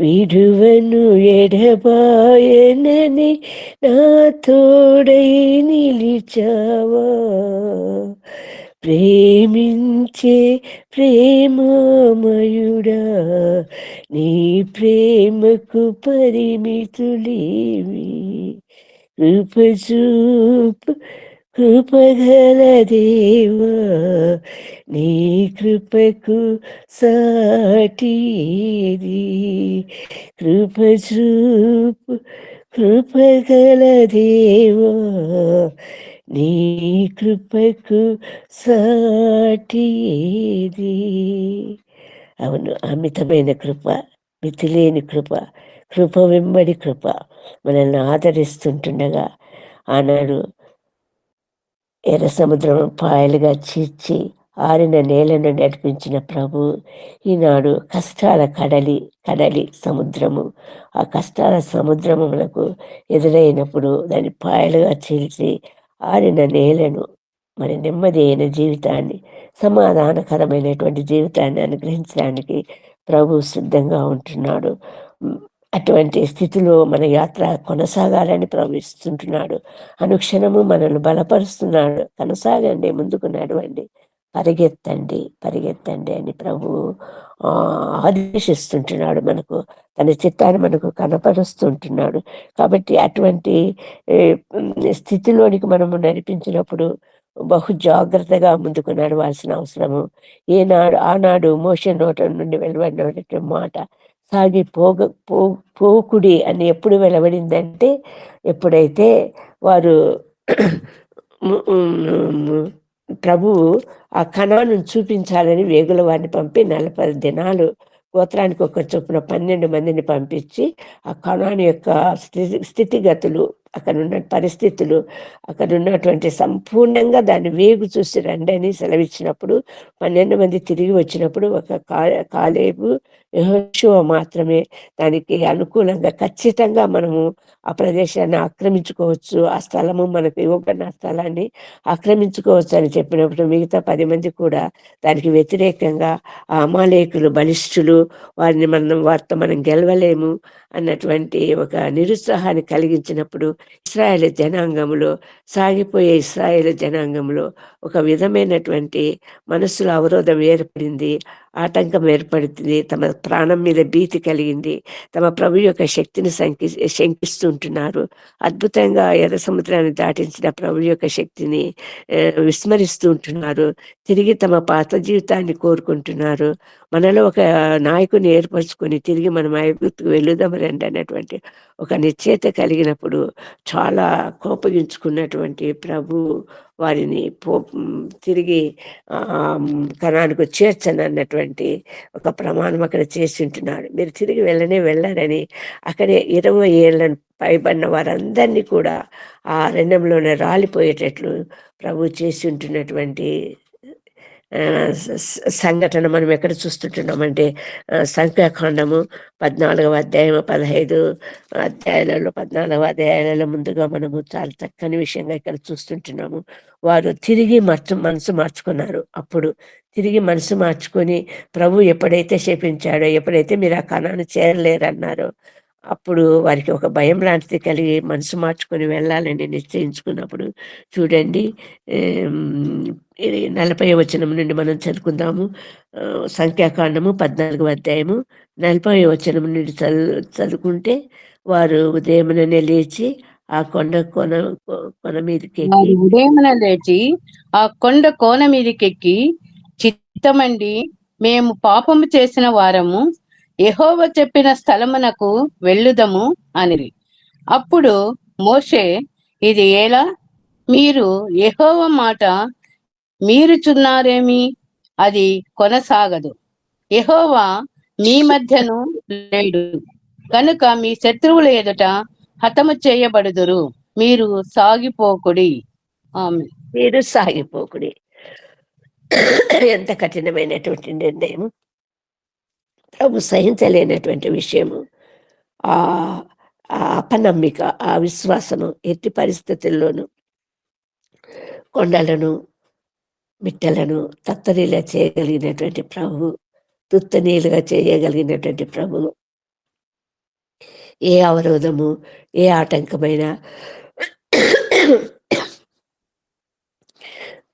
S2: విడువను ఎడబాయనని నా తోడై నిలిచావా ప్రేమించే ప్రేమమయుడా నీ ప్రేమకు పరిమితులేవి కృపచూపు కృపగల దేవా నీ కృపకు సాటిది కృపచూపు కృపగల దేవా నీ కృపకు సాటిది. అవును, అమితమైన కృప, మితిలేని కృప, కృప వెంబడి కృప మనల్ని ఆదరిస్తుంటుండగా ఆనాడు ఎర్ర సముద్రం పాయలుగా చీల్చి ఆరిన నేలను నడిపించిన ప్రభు ఈనాడు కష్టాల కడలి సముద్రము, ఆ కష్టాల సముద్రము మనకు ఎదురైనప్పుడు దాన్ని పాయలుగా చీల్చి ఆరిన నేలను మరి నెమ్మది అయిన జీవితాన్ని, సమాధానకరమైనటువంటి జీవితాన్ని అనుగ్రహించడానికి ప్రభు సిద్ధంగా ఉంటున్నాడు. అటువంటి స్థితిలో మన యాత్ర కొనసాగాలని ప్రవేశిస్తుంటున్నాడు. అనుక్షణము మనల్ని బలపరుస్తున్నాడు. కొనసాగండి, ముందుకు నడవండి, పరిగెత్తండి పరిగెత్తండి అని ప్రభు ఆదేశిస్తుంటున్నాడు. మనకు తన చిత్తాన్ని మనకు కనపరుస్తుంటున్నాడు. కాబట్టి అటువంటి స్థితిలోనికి మనము నడిపించినప్పుడు బహు జాగ్రత్తగా ముందుకు నడవాల్సిన అవసరము. ఆనాడు మోషే నోట నుండి వెలువడిన మాట సాగి పోకుడి అని ఎప్పుడు వెలువడిందంటే, ఎప్పుడైతే వారు ప్రభువు ఆ కణాను చూపించాలని వేగుల వారిని పంపి 40 దినాలు గోత్రానికి ఒక చొప్పున 12 మందిని పంపించి ఆ కణాను యొక్క స్థితిగతులు, అక్కడ ఉన్న పరిస్థితులు, అక్కడ ఉన్నటువంటి సంపూర్ణంగా దాన్ని వేగు చూసి రండి అని సెలవిచ్చినప్పుడు 12 మంది తిరిగి వచ్చినప్పుడు ఒక కాలేబు యెహోషువ మాత్రమే దానికి అనుకూలంగా ఖచ్చితంగా మనము ఆ ప్రదేశాన్ని ఆక్రమించుకోవచ్చు, ఆ స్థలము మనకు ఇవ్వబడిన స్థలాన్ని ఆక్రమించుకోవచ్చు అని చెప్పినప్పుడు మిగతా 10 మంది కూడా దానికి వ్యతిరేకంగా ఆ అమాలేకులు బలిష్ఠులు, వారితో మనం గెలవలేము అన్నటువంటి ఒక నిరుత్సాహాన్ని కలిగించినప్పుడు ఇశ్రాయేలు జనాంగంలో, సాగిపోయే ఇశ్రాయేలు జనాంగంలో ఒక విధమైనటువంటి మనస్సులో అవరోధం ఏర్పడింది, ఆటంకం ఏర్పడుతుంది, తమ ప్రాణం మీద భీతి కలిగింది, తమ ప్రభు యొక్క శక్తిని శంకిస్తుంటున్నారు. అద్భుతంగా ఎర్ర సముద్రాన్ని దాటించిన ప్రభు యొక్క శక్తిని విస్మరిస్తూ ఉంటున్నారు. తిరిగి తమ పాత జీవితాన్ని కోరుకుంటున్నారు. మనలో ఒక నాయకుని ఏర్పరచుకొని తిరిగి మనం ఐగుప్తుకు వెళుదాం రండి అన్నటువంటి ఒక నిశ్చయిత కలిగినప్పుడు చాలా కోపగించుకున్నటువంటి ప్రభు వారిని తిరిగి కణానికి చేర్చను అన్నటువంటి ఒక ప్రమాణం అక్కడ చేసి ఉంటున్నాడు. మీరు తిరిగి వెళ్ళారని అక్కడే 20 ఏళ్ళను పైబడిన వారందరినీ కూడా ఆ అరణ్యంలోనే రాలిపోయేటట్లు ప్రభు చేసి ఉంటున్నటువంటి సంఘటన మనం ఎక్కడ చూస్తుంటున్నామంటే సంఖ్యాకాండము 14వ అధ్యాయం 15 అధ్యాయాలలో 14వ అధ్యాయాలలో ముందుగా మనము చాలా చక్కని విషయంగా ఇక్కడ చూస్తుంటున్నాము. వారు తిరిగి మనసు మార్చుకున్నారు. అప్పుడు తిరిగి మనసు మార్చుకొని ప్రభు ఎప్పుడైతే శపించాడో, ఎప్పుడైతే మీరు ఆ కణాన్ని చేరలేరన్నారో అప్పుడు వారికి ఒక భయం లాంటిది కలిగి మనసు మార్చుకొని వెళ్ళాలని నిశ్చయించుకున్నప్పుడు చూడండి, ఇది 40వ వచనం నుండి మనం చదువుకుందాము. సంఖ్యాకాండము 14వ అధ్యాయము 40వ వచనం నుండి చదువుకుంటే వారు ఉదయముననే లేచి ఆ కొన మీదకెక్కి
S4: ఉదయమున లేచి ఆ కొండ కోన మీదకెక్కి చిత్తమండి మేము పాపము చేసిన వారము, యెహోవా చెప్పిన స్థలమునకు వెళ్ళుదము అనిరి. అప్పుడు మోషే, ఇది ఎలా? మీరు యెహోవా మాట మీరుచున్నారేమి? అది కొనసాగదు. యెహోవా మీ మధ్యను లేడు కనుక మీ శత్రువుల ఎదుట హతము చేయబడుదురు. మీరు సాగిపోకుడి. ఆమె
S2: మీరు సాగిపోకుడి. ఎంత కఠినమైనటువంటి నిర్ణయం! ప్రభు సహించలేనటువంటి విషయము. ఆ అపనమ్మిక, ఆ విశ్వాసము ఎట్టి పరిస్థితుల్లోనూ కొండలను మిట్టలను తత్తరిలా చేయగలిగినటువంటి ప్రభు, తుత్తనీలుగా చేయగలిగినటువంటి ప్రభు, ఏ అవరోధము, ఏ ఆటంకమైన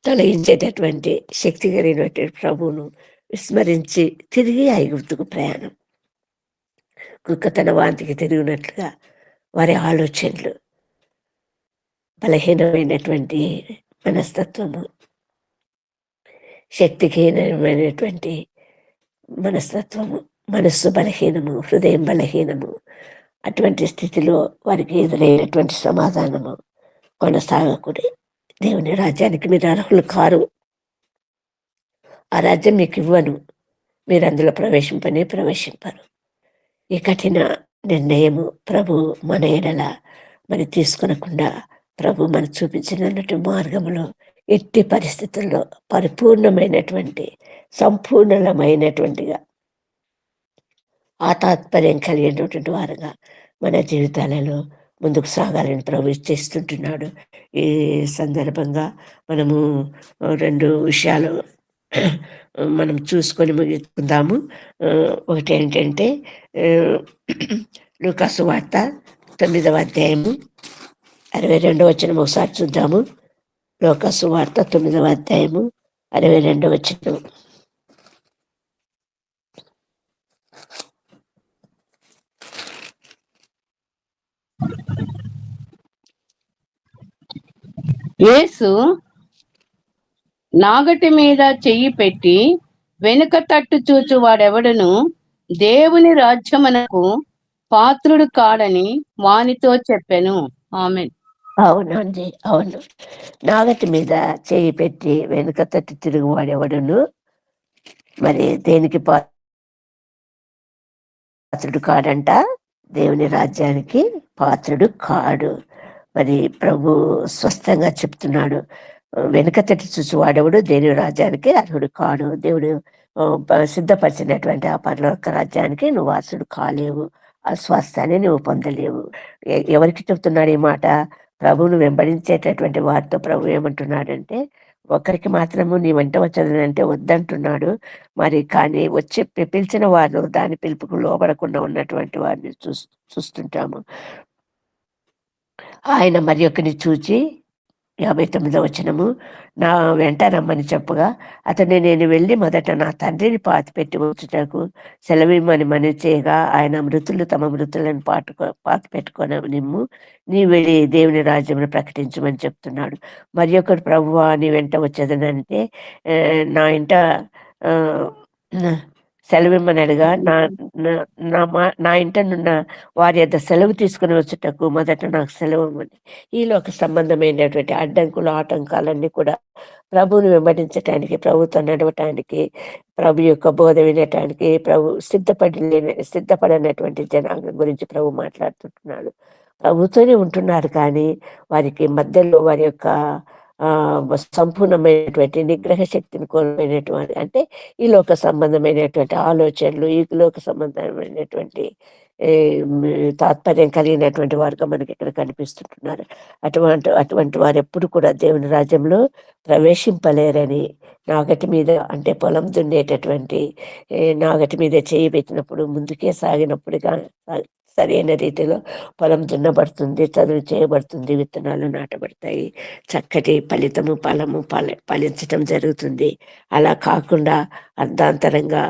S2: తొలగించేటటువంటి శక్తి కలిగినటువంటి ప్రభువును విస్మరించి తిరిగి ఐగుప్తుకు ప్రయాణం. కుక్క తన వాంతికి తిరిగినట్లుగా వారి ఆలోచనలు, బలహీనమైనటువంటి మనస్తత్వము, శక్తిహీనమైనటువంటి మనస్తత్వము, మనస్సు బలహీనము, హృదయం బలహీనము. అటువంటి స్థితిలో వారికి ఎదురైనటువంటి సమాధానము, కొనసాగకుడి, దేవుని రాజ్యానికి మీరు అర్హులు కారు, ఆ రాజ్యం మీకు ఇవ్వను, మీరు అందులో ప్రవేశింపరు. ఈ కఠిన నిర్ణయము ప్రభు మన ఎడల మరి తీసుకునకుండా ప్రభు మన చూపించినటువంటి మార్గంలో ఎట్టి పరిస్థితుల్లో పరిపూర్ణమైనటువంటి సంపూర్ణమైనటువంటిగా ఆ తాత్పర్యం కలిగినటువంటి వారుగా మన జీవితాలలో ముందుకు సాగాలని ప్రభు చేస్తుంటున్నాడు. ఈ సందర్భంగా మనము 2 విషయాలు మనం చూసుకొని ముగించుకుందాము. ఒకటి ఏంటంటే లూకాసు వార్త 9వ అధ్యాయము 62వ వచనం ఒకసారి చూద్దాము. లూకాసు వార్త 9వ అధ్యాయము 62వ వచనం.
S4: యేసు నాగటి మీద చెయ్యి పెట్టి వెనుక తట్టు చూచు వాడెవడను దేవుని రాజ్యమునకు పాత్రుడు కాడని వానితో చెప్పెను. ఆమెన్.
S2: అవునండి, అవును. నాగటి మీద చెయ్యి పెట్టి వెనుక తట్టు తిరుగు వాడెవడను మరి దేనికి పాత్రుడు కాడంట? దేవుని రాజ్యానికి పాత్రుడు కాడు. మరి ప్రభు స్పష్టంగా చెప్తున్నాడు, వెనుక తట్టి చూసి వాడెవడు దేవుని రాజ్యానికి అర్హుడు కాడు. దేవుడు సిద్ధపరిచినటువంటి ఆ పరలోక రాజ్యానికి నువ్వు వారసుడు కాలేవు, ఆ స్వాస్థ్యాన్ని నువ్వు పొందలేవు. ఎవరికి చెప్తున్నాడు ఈ మాట? ప్రభువును వెంబడించేటటువంటి వారితో ప్రభు ఏమంటున్నాడంటే, ఒకరికి మాత్రము నీ వెంట వచ్చేదంటే వద్దంటున్నాడు. మరి కానీ వచ్చి పిలిచిన వారు దాని పిలుపుకు లోబడకుండా ఉన్నటువంటి వారిని చూస్తుంటాము. ఆయన మరి ఒకరిని చూచి 59వ వచనము, నా వెంట రమ్మని చెప్పగా అతన్ని నేను వెళ్ళి మొదట నా తండ్రిని పాతిపెట్టి వచ్చుటకు సెలవిమ్మని మనవి చేయగా, ఆయన మృతులు తమ మృతులను పాతి పెట్టుకొని నిమ్ము, నీ వెళ్ళి దేవుని రాజ్యమును ప్రకటించమని చెప్తున్నాడు. మరి ఒకటి, ప్రభువా నీ వెంట వచ్చేదనంటే నా ఇంట సెలవిమ్మని అడగా నా ఇంట నున్న వారి యొద్ద సెలవు తీసుకుని వచ్చుటకు మొదట నాకు సెలవు ఇవ్వమని. ఈ లోక సంబంధమైనటువంటి అడ్డంకులు, ఆటంకాలన్నీ కూడా ప్రభువుని వెంబడించటానికి, ప్రభుతో నడవటానికి, ప్రభు యొక్క బోధ వినటానికి ప్రభు సిద్ధపడినటువంటి జనాంగం గురించి ప్రభు మాట్లాడుతుంటున్నాడు. ప్రభుతోనే ఉంటున్నారు కానీ వారికి మధ్యలో వారి యొక్క సంపూర్ణమైనటువంటి నిగ్రహ శక్తిని కోల్పోయినటువంటి, అంటే ఈ లోక సంబంధమైనటువంటి ఆలోచనలు, ఈ లోక సంబంధమైనటువంటి తాత్పర్యం కలిగినటువంటి వారుగా మనకి ఇక్కడ కనిపిస్తుంటున్నారు. అటువంటి వారు ఎప్పుడు కూడా దేవుని రాజ్యంలో ప్రవేశింపలేరని, నాగటి మీద అంటే పొలం దున్నేటటువంటి నాగటి మీద చేయి పెట్టినప్పుడు ముందుకే సరైన రీతిలో పొలం దున్నబడుతుంది, చదువు చేయబడుతుంది, విత్తనాలు నాటబడతాయి, చక్కటి ఫలితము ఫలించటం జరుగుతుంది. అలా కాకుండా అర్ధాంతరంగా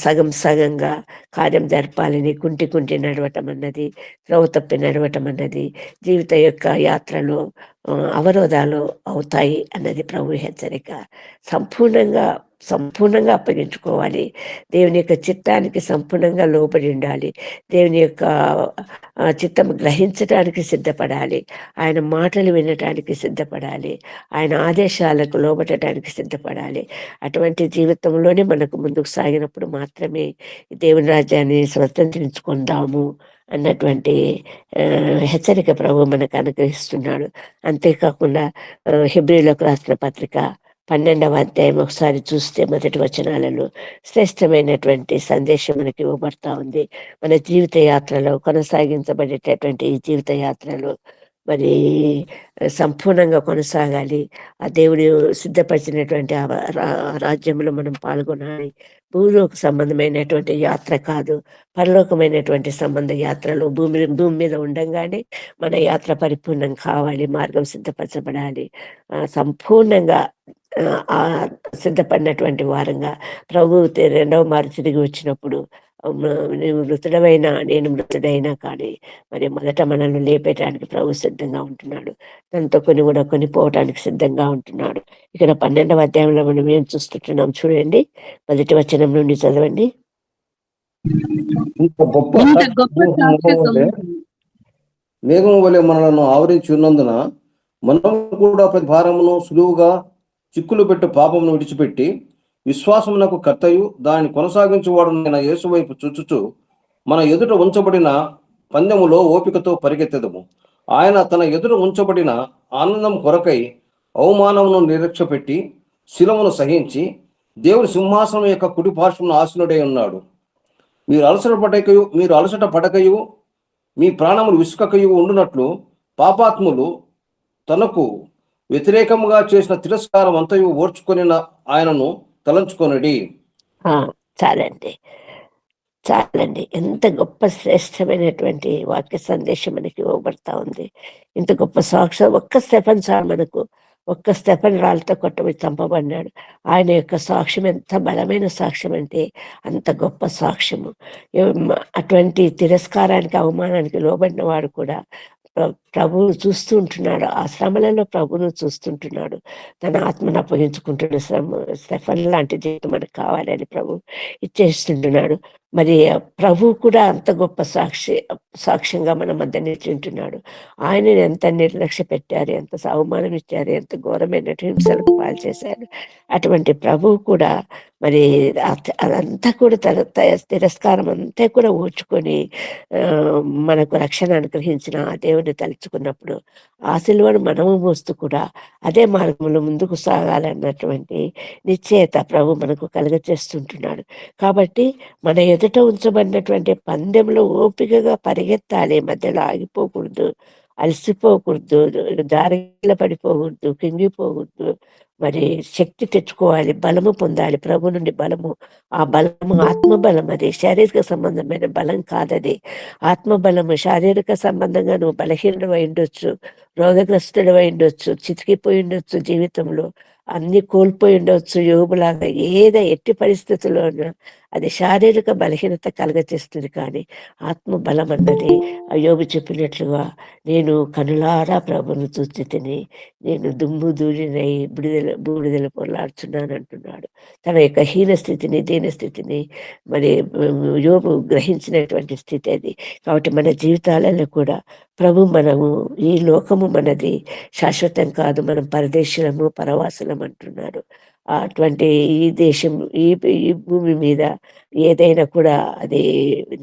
S2: సగం సగంగా కార్యం జరపాలని కుంటి నడవటం అన్నది, త్రోవ తప్పి నడవటం అన్నది జీవిత యొక్క యాత్రలో అవరోధాలు అవుతాయి అన్నది ప్రభు హెచ్చరిక. సంపూర్ణంగా అప్పగించుకోవాలి. దేవుని యొక్క చిత్తానికి సంపూర్ణంగా లోబడి ఉండాలి. దేవుని యొక్క చిత్తం గ్రహించడానికి సిద్ధపడాలి. ఆయన మాటలు వినటానికి సిద్ధపడాలి. ఆయన ఆదేశాలకు లోబడటానికి సిద్ధపడాలి. అటువంటి జీవితంలోనే మనకు ముందుకు సాగినప్పుడు మాత్రమే దేవుని రాజ్యాన్ని స్వతంత్రించుకుందాము అన్నటువంటి హెచ్చరిక ప్రభు మనకు అనుగ్రహిస్తున్నాడు. అంతేకాకుండా హెబ్రీలకు రాసిన పత్రిక 12వ అధ్యాయం ఒకసారి చూస్తే మొదటి వచనాలలో శ్రేష్టమైనటువంటి సందేశం మనకి ఇవ్వబడతా ఉంది. మన జీవిత యాత్రలో కొనసాగించబడేటటువంటి ఈ జీవిత యాత్రలో మరి సంపూర్ణంగా కొనసాగాలి. ఆ దేవుడు సిద్ధపరిచినటువంటి రాజ్యంలో మనం పాల్గొనాలి. భూలోక సంబంధమైనటువంటి యాత్ర కాదు, పరలోకమైనటువంటి సంబంధ యాత్రలో భూమి మీద ఉండంగానే మన యాత్ర పరిపూర్ణం కావాలి, మార్గం సిద్ధపరచబడాలి. సంపూర్ణంగా సిద్ధపడినటువంటి వారంగా ప్రభు రెండవ మారు తిరిగి వచ్చినప్పుడు నీవు మృతుడమైనా నేను మృతుడైనా కానీ మరి మొదట మనల్ని లేపేయటానికి ప్రభు సిద్ధంగా ఉంటున్నాడు. తనతో కొనిపోవటానికి సిద్ధంగా ఉంటున్నాడు. ఇక్కడ 12వ అధ్యాయంలో మనం ఏం చూస్తుంటున్నాం చూడండి. మొదటి వచనం నుండి చదవండి.
S5: మేఘం వలె మనలను ఆవరించి ఉన్నందున మనం కూడా ప్రతి భారమును సులువుగా చిక్కులు పెట్టే పాపమును విడిచిపెట్టి విశ్వాసమునకు కర్తయు దాన్ని కొనసాగించువాడు నేను యేసు వైపు చూచుచు మన ఎదుట ఉంచబడిన పందెములో ఓపికతో పరిగెత్తెదము. ఆయన తన ఎదుట ఉంచబడిన ఆనందం కొరకై అవమానమును నిరీక్ష పెట్టి శిలమును సహించి దేవుని సింహాసనం యొక్క కుడి పార్శ్వమున ఆసీనుడై ఉన్నాడు. మీరు అలసట పడకయు మీ ప్రాణములు విసుకకయు ఉండునట్లు పాపాత్ములు తనకు వ్యతిరేకంగా చేసిన తిరస్కారం అంతయు ఓర్చుకొని ఆయనను తలంచుకొనడి.
S2: చాలండి. ఎంత గొప్ప శ్రేష్టమైనటువంటి వాక్య సందేశం మనకి ఇవ్వబడతా ఉంది. ఇంత గొప్ప సాక్ష్యం. ఒక్క స్టెఫెన్ చాలు మనకు. ఒక్క స్టెఫెన్ రాళ్ళతో కొట్టబడి చంపబడినాడు. ఆయన యొక్క సాక్ష్యం ఎంత బలమైన సాక్ష్యం అంటే అంత గొప్ప సాక్ష్యము. అటువంటి తిరస్కారానికి అవమానానికి లోబడిన వాడు కూడా ప్రభువు చూస్తూ ఉంటున్నాడు. ఆ శ్రమలలో ప్రభువును చూస్తుంటున్నాడు. తన ఆత్మను అప్పగించుకుంటున్న స్టెఫెన్ లాంటి జీవితం మనకు కావాలని ప్రభు ఇచ్చేస్తుంటున్నాడు. మరి ప్రభు కూడా అంత గొప్ప సాక్ష్యంగా మన మధ్య నిల్చుంటున్నాడు. ఆయన ఎంత నిర్లక్ష్య పెట్టారు, ఎంత అవమానం ఇచ్చారు, ఎంత ఘోరమైన హింసలకు పాలు చేశారు. అటువంటి ప్రభువు కూడా మరి అదంతా కూడా తిరస్కారం అంతా కూడా ఓర్చుకొని మనకు రక్షణ అనుగ్రహించిన ఆ దేవుని తలుచుకున్నప్పుడు ఆ సిలువను మనము మోస్తూ కూడా అదే మార్గంలో ముందుకు సాగాలన్నటువంటి నిశ్చయత ప్రభు మనకు కలుగచేస్తుంటున్నాడు. కాబట్టి మన ఎదుట ఉంచబడినటువంటి పందెంలో ఓపికగా పరిగెత్తాలి, మధ్యలో ఆగిపోకూడదు, అలసిపోకూడదు, దారిలో పడిపోకూడదు, కింగిపోకూడదు. మరి శక్తి తెచ్చుకోవాలి, బలము పొందాలి, ప్రభు నుండి బలము. ఆ బలము ఆత్మబలం. అది శారీరక సంబంధమైన బలం కాదది. ఆత్మబలము. శారీరక సంబంధంగా నువ్వు బలహీనుడు ఉండొచ్చు, రోగగ్రస్తుడు ఉండొచ్చు, చితికిపోయి ఉండొచ్చు, జీవితంలో అన్ని కోల్పోయి ఉండవచ్చు, యోగులాగా. ఎట్టి పరిస్థితుల్లో అది శారీరక బలహీనత కలగచేస్తుంది. కానీ ఆత్మ బలం అన్నది యోబు చెప్పినట్లుగా నేను కనులారా ప్రభును చూచి తిని నేను దుమ్ము ధూళినై బూడిదల పొరలాడుచున్నాను అంటున్నాడు. తన యొక్క హీన స్థితిని, దీన స్థితిని మరి యోబు గ్రహించినటువంటి స్థితి అది. కాబట్టి మన జీవితాలలో కూడా ప్రభు మనము, ఈ లోకము మనది, శాశ్వతం కాదు, మనం పరదేశులము, పరవాసులం అంటున్నాడు. అటువంటి ఈ దేశం, ఈ భూమి మీద ఏదైనా కూడా అది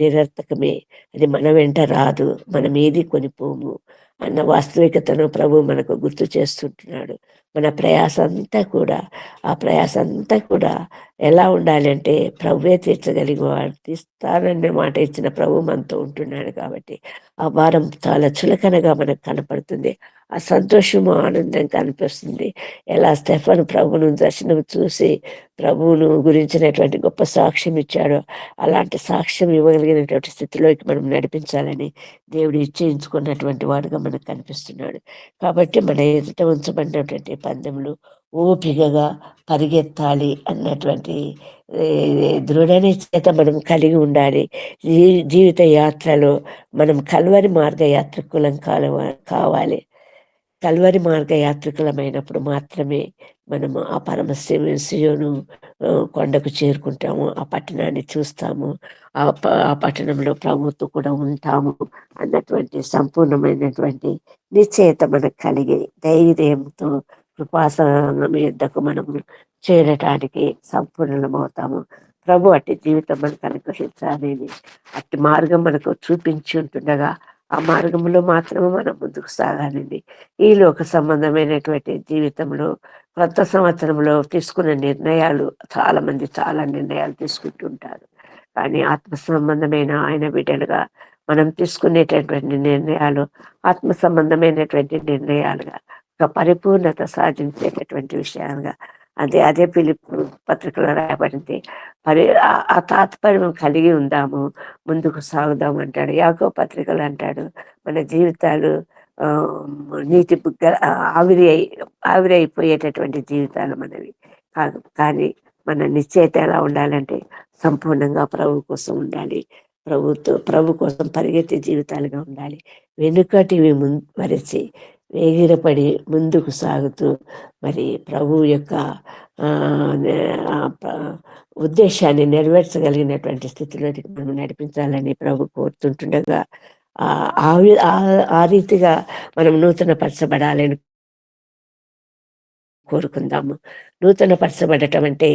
S2: నిరర్థకమే. అది మన వెంట రాదు, మనం ఏది కొనిపోము. అన్న వాస్తవికతను ప్రభు మనకు గుర్తు చేస్తుంటున్నాడు. మన ప్రయాస అంతా కూడా, ఆ ప్రయాస అంతా కూడా ఎలా ఉండాలి అంటే ప్రభువే తీర్చగలిగి వాడు తీస్తానని మాట ఇచ్చిన ప్రభు మనతో ఉంటున్నాడు కాబట్టి ఆ భారం చాలా చులకనగా మనకు కనపడుతుంది. ఆ సంతోషము, ఆనందం కనిపిస్తుంది. ఎలా స్టెఫను ప్రభువును దర్శనం చూసి ప్రభువును గురించినటువంటి గొప్ప సాక్ష్యం ఇచ్చాడో అలాంటి సాక్ష్యం ఇవ్వగలిగినటువంటి స్థితిలోకి మనం నడిపించాలని దేవుడు ఇచ్చేయించుకున్నటువంటి వాడుగా మనకు కనిపిస్తున్నాడు. కాబట్టి మన ఎదుట ఉంచబడినటువంటి పందెములు ఓపికగా పరిగెత్తాలి అన్నటువంటి దృఢ నిశ్చయత మనం కలిగి ఉండాలి. జీవిత యాత్రలో మనం కల్వరి మార్గ యాత్రికులం కావాలి. కల్వరి మార్గ యాత్రికులమైనప్పుడు మాత్రమే మనము ఆ సియోను కొండకు చేరుకుంటాము, ఆ పట్టణాన్ని చూస్తాము, ఆ పట్టణంలో ప్రభుత్వం కూడా ఉంటాము అన్నటువంటి సంపూర్ణమైనటువంటి నిశ్చయత మనకు కలిగి ధైర్యంతో కృపాసనం యొద్దకు మనము చేరటానికి సంపూర్ణమవుతాము. ప్రభు అట్టి జీవితం మనకు అనుగ్రహించాలని, అట్టి మార్గం మనకు చూపించి ఉంటుండగా ఆ మార్గంలో మాత్రమే మనం ముందుకు సాగాలండి. ఈ లోక సంబంధమైనటువంటి జీవితంలో కొత్త సంవత్సరంలో తీసుకునే నిర్ణయాలు చాలా మంది చాలా నిర్ణయాలు తీసుకుంటుంటారు. కానీ ఆత్మ సంబంధమైన ఆయన బిడ్డలుగా మనం తీసుకునేటటువంటి నిర్ణయాలు ఆత్మ సంబంధమైనటువంటి నిర్ణయాలుగా ఒక పరిపూర్ణత సాధించేటటువంటి విషయాలుగా అదే ఫిలిప్పు పత్రికలో రాయబడింది. ఆ తాత్పర్యం కలిగి ఉందాము, ముందుకు సాగుదాము అంటాడు. యాకోబు పత్రికలు అంటాడు మన జీవితాలు నీటి బుగ్గ ఆవిరైపోయేటటువంటి జీవితాలు మనవి కాదు. కానీ మన నిశ్చయిత ఎలా ఉండాలంటే సంపూర్ణంగా ప్రభు కోసం ఉండాలి, ప్రభు కోసం పరిగెత్తే జీవితాలుగా ఉండాలి. వెనుకటివి మరిచి వేగిరపడి ముందుకు సాగుతూ మరి ప్రభు యొక్క ఉద్దేశాన్ని నెరవేర్చగలిగినటువంటి స్థితిలోకి మనం నడిపించాలని ప్రభు కోరుతుంటుండగా ఆ రీతిగా మనం నూతన పరచబడాలని కోరుకుందాము. నూతన పరచబడటం అంటే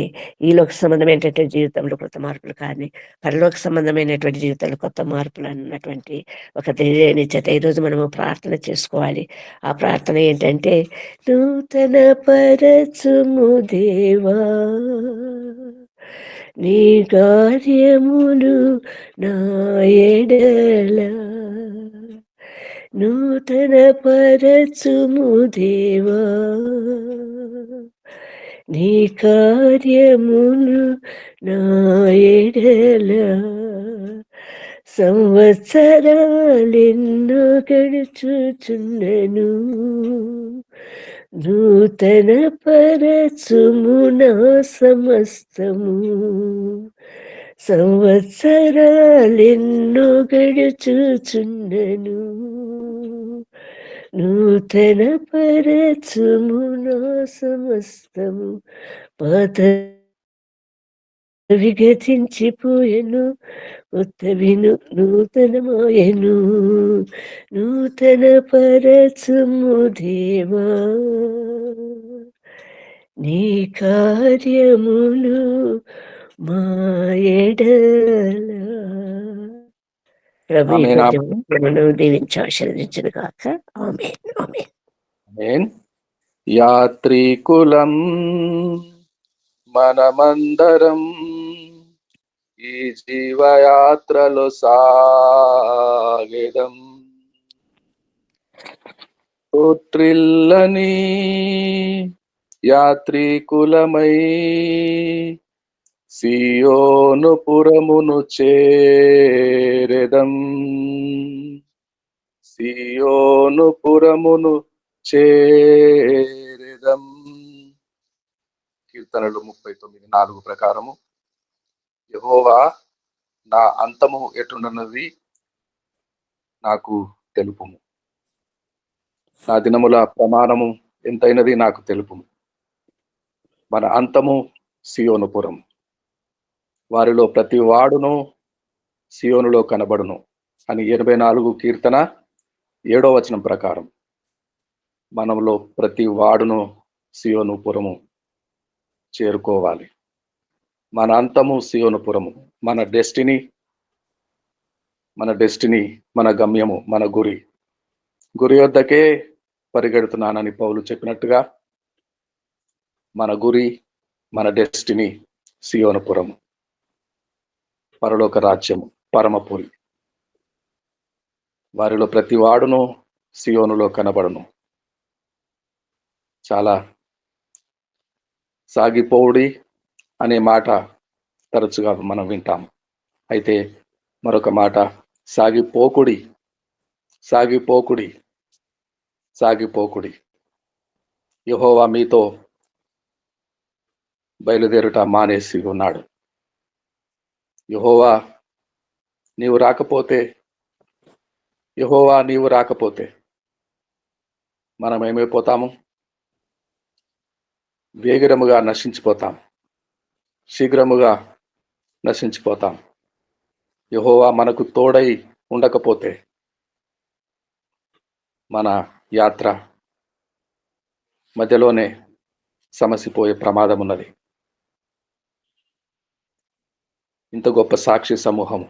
S2: ఈలోక సంబంధమైనటువంటి జీవితంలో కొత్త మార్పులు కానీ పరలోక సంబంధమైనటువంటి జీవితంలో కొత్త మార్పులు అన్నటువంటి ఒక నిశ్చయత. ఈరోజు మనము ప్రార్థన చేసుకోవాలి. ఆ ప్రార్థన ఏంటంటే, నూతన పరచుము దేవా నీ కార్యములు నా ఎడల, నూతన పరచుము దేవా నీ కార్యములు నా ఎడల, సంవత్సరాలెన్నో గడుచుచున్నను, నూతన పరచుము నా సమస్తము, సంవత్సరాలెన్నో గడుచుచున్నను, నూతన పరచుము నా సమస్తము. పాత విగతించిపోయెను, కొత్తవిను నూతనమాయెను, నూతన పరచుము దేవా నీ కార్యములు మా ఎడల. ప్రభు దీవించి ఆశీర్వదించును గాక. ఆమేన్, ఆమేన్.
S3: ఆమేన్. యాత్రికులం మనమందరం ఈ జీవయాత్రలో సాగెదం, స్తోత్రిల్లని యాత్రికులమై సియోను పురమును చేరెదం, సియోను పురమును చేరెదం. కీర్తనలు 39:4 ప్రకారము, యెహోవా నా అంతము ఎటున్నది నాకు తెలుపుము, నా దినముల ప్రమాణము ఎంతైనది నాకు తెలుపుము. మన అంతము సియోనుపురం, వారిలో ప్రతి వాడును సియోనులో కనబడును అని 84 కీర్తన 7వ వచనం ప్రకారం మనలో ప్రతి వాడును సియోనుపురము చేరుకోవాలి. మన అంతము సియోనుపురము, మన డెస్టినీ, మన గమ్యము, మన గురి గురి వద్దకే పరిగెడుతున్నానని పౌలు చెప్పినట్టుగా మన గురి, మన డెస్టినీ సియోనుపురం, పరలోక రాజ్యము, పరమపురి. వారిలో ప్రతి వాడును సియోనులో కనబడును. చాలా సాగిపోవుడి అనే మాట తరచుగా మనం వింటాం. అయితే మరొక మాట సాగిపోకుడి, సాగిపోకుడి, సాగిపోకుడి. యెహోవా మీతో బయలుదేరుట మానేసి ఉన్నాడు. యెహోవా నీవు రాకపోతే మనం ఏమైపోతాము? వేగరముగా నశించిపోతాం, శీఘ్రముగా నశించిపోతాం. యెహోవా మనకు తోడై ఉండకపోతే మన యాత్ర మధ్యలోనే సమసిపోయే ప్రమాదం ఉన్నది. ఇంత గొప్ప సాక్షి సమూహం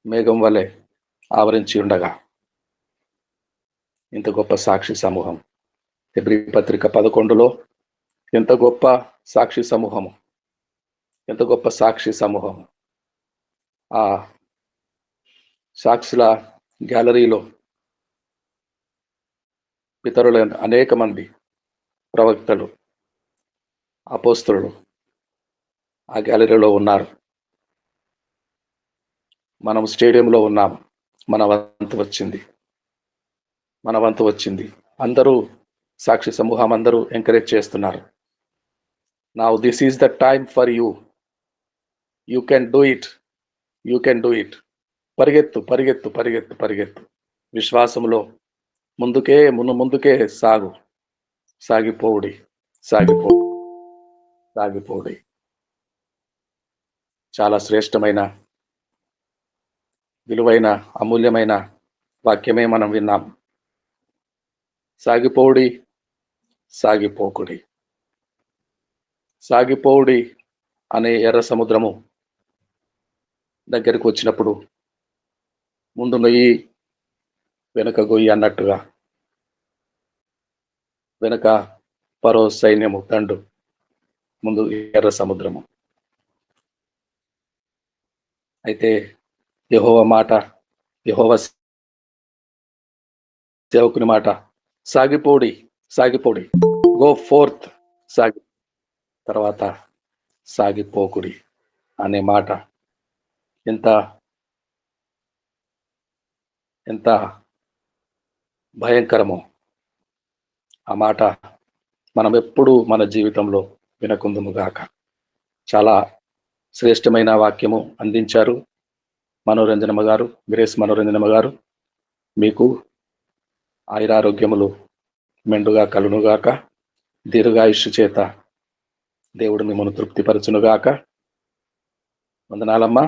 S3: మేఘం వలె ఆవరించి ఉండగా, ఇంత గొప్ప సాక్షి సమూహం హెబ్రీ పత్రిక 11లో ఎంత గొప్ప సాక్షి సమూహము, ఎంత గొప్ప సాక్షి సమూహం. ఆ సాక్షుల గ్యాలరీలో ఇతరులైన అనేక మంది ప్రవక్తలు, అపోస్తలులు ఆ గ్యాలరీలో ఉన్నారు. మనం స్టేడియంలో ఉన్నాము. మన వంతు వచ్చింది. అందరూ సాక్షి సమూహం అందరూ ఎంకరేజ్ చేస్తున్నారు. Now this is the time for you. You can do it, you can do it. పరిగెత్తు, పరిగెత్తు, పరిగెత్తు, పరిగెత్తు. విశ్వాసంలో ముందుకే సాగిపోవుడి, సాగిపోవుడి. చాలా శ్రేష్టమైన, విలువైన, అమూల్యమైన వాక్యమే మనం విన్నాం. సాగిపోవుడి, సాగిపోకుడి. సాగిపోవుడి అనే ఎర్ర సముద్రము దగ్గరికి వచ్చినప్పుడు ముందు నొయ్యి వెనుక గొయ్యి అన్నట్టుగా, వెనుక ఫరో సైన్యము దండు, ముందు ఎర్ర సముద్రము. అయితే యెహోవా సేవకుని మాట సాగిపోడి, గో ఫోర్త్, తర్వాత సాగిపోకుడి అనే మాట ఎంత భయంకరమో ఆ మాట మనం ఎప్పుడూ మన జీవితంలో వినకుందుముగాక. చాలా శ్రేష్టమైన వాక్యము అందించారు మనోరంజనమ్మ గారు, గ్రేస్ మనోరంజనమ్మ గారు. మీకు ఆయురారోగ్యములు మెండుగా కలునుగాక. దీర్ఘాయుష్షు చేత దేవుడు మిమ్మల్ని తృప్తిపరచునుగాక. వందనాలమ్మా.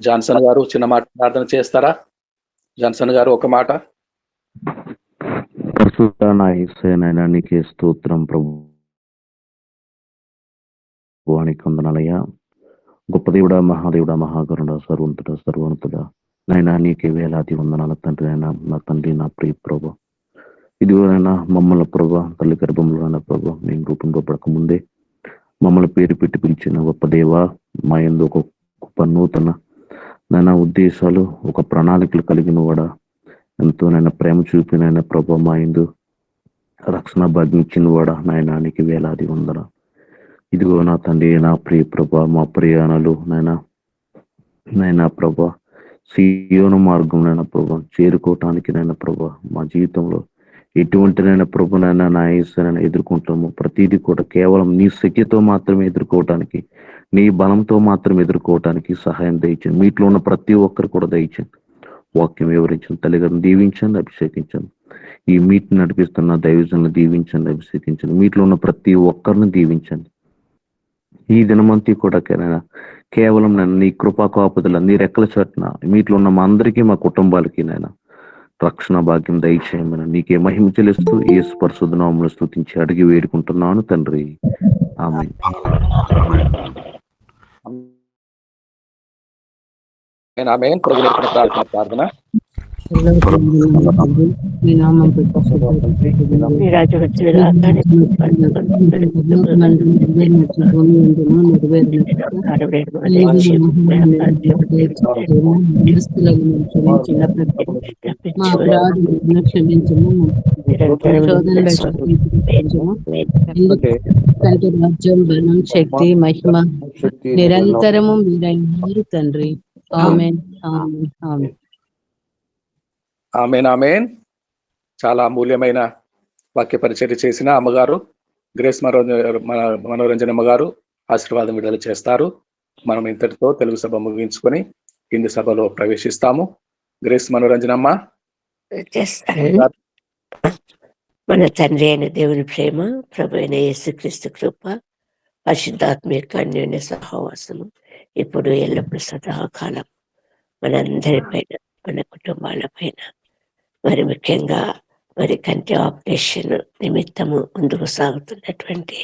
S3: జాన్సన్ గారు చిన్న మాట ప్రార్థన చేస్తారా? జాన్సన్ గారు ఒక మాట.
S6: పరిశుద్ధ నీకే స్తోత్రం ప్రభువానికి వందనాలయ్యా. గొప్ప దేవుడా, మహాదేవుడా, మహాకరుడా, సర్వోన్నతుడా నాయనా నీకే వేలాది వందనాల తండ్రి. అయినా నా తండ్రి, నా ప్రియ ప్రభు, ఇదిగోనైనా మమ్మల్ని ప్రభా తల్లి గర్భంలో అయినా ప్రభా మేము రూపొందపడక ముందే మమ్మల్ని పేరు పెట్టి పిలిచిన గొప్ప దేవా, మా యందు ఒక గొప్ప నూతన నైనా ఉద్దేశాలు, ఒక ప్రణాళికలు కలిగిన వాడా, ఎంతో నైనా ప్రేమ చూపినైనా ప్రభా మా యందు రక్షణ భాగ్యం ఇచ్చిన వాడా నాయనా నీకు వేలాది వందన. ఇదిగో నా తండ్రి, నా ప్రియ ప్రభా మా ప్రయాణాలు నైనా ప్రభా సియోను మార్గం నైనా ప్రభా చేరుకోవటానికి నైనా ప్రభా మా జీవితంలో ఎటువంటినైనా ప్రభునైనా నా యేసునైనా ఎదుర్కొంటాము. ప్రతిదీ కూడా కేవలం నీ శక్తితో మాత్రమే ఎదుర్కోవటానికి, నీ బలంతో మాత్రం ఎదుర్కోవటానికి సహాయం దయచండి. మీట్లో ఉన్న ప్రతి ఒక్కరు కూడా దయచండి. వాక్యం వివరించండి, తల్లిగారిని దీవించండి, అభిషేకించండి. ఈ మీటిని నడిపిస్తున్న దైవజనులను దీవించండి, అభిషేకించండి. మీట్లో ఉన్న ప్రతి ఒక్కరిని దీవించండి. ఈ దినమంతా కూడా కేవలం నేను నీ కృపా కాపుదల, నీ రెక్కల చాటున మీట్లో ఉన్న మా అందరికీ, మా కుటుంబాలకి నైనా రక్షణ భాగ్యం దయచేయమని నీకే మహిమ చెల్లిస్తూ యేసు పరిశుద్ధ నామములో స్తుతించి అడిగి వేడుకుంటున్నాను తండ్రి. ఆమేన్.
S3: ఆమె ప్రభు నేర్పిన ప్రార్థన
S4: మీ నామం
S2: మీ రాజ్యం వచ్చినగా కానీ
S4: మా అపరాధములను క్షమించుము. ఎందుకంటే రాజ్యం, బలం, శక్తి, మహిమ నిరంతరము మీరైనారు తండ్రి. ఆమేన్, ఆమేన్, ఆమేన్.
S3: ఆమెన్ ఆమెన్. చాలా అమూల్యమైన వాక్య పరిచర్య చేసిన అమ్మగారు గ్రేస్ మనోరంజన్ అమ్మగారు ఆశీర్వాదం విడుదల చేస్తారు. మనం ఇంతటితో తెలుగు సభ ముగించుకొని హిందీ సభలో ప్రవేశిస్తాము. గ్రేస్ మనోరంజన్ అమ్మ.
S2: మన తండ్రి అయిన దేవుని ప్రేమ, ప్రభు అయిన యేసుక్రీస్తు కృప, పరిశుద్ధాత్మిక అన్యోన్య సహవాసము ఇప్పుడు ఎల్లప్పుడు సదాకాలం మనందరి పైన, మన కుటుంబాల పైన, మరి ముఖ్యంగా మరి కంటి ఆపరేషన్ నిమిత్తము ముందుకు సాగుతున్నటువంటి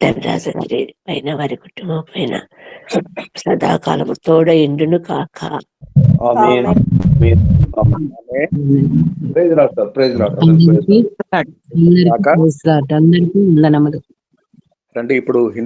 S2: ధనరాజు గారి పైన, వారి కుటుంబం పైన సదాకాలము తోడ ఇండును కాక.
S4: అందరికీ వందనములు.
S3: రండి ఇప్పుడు హిందీ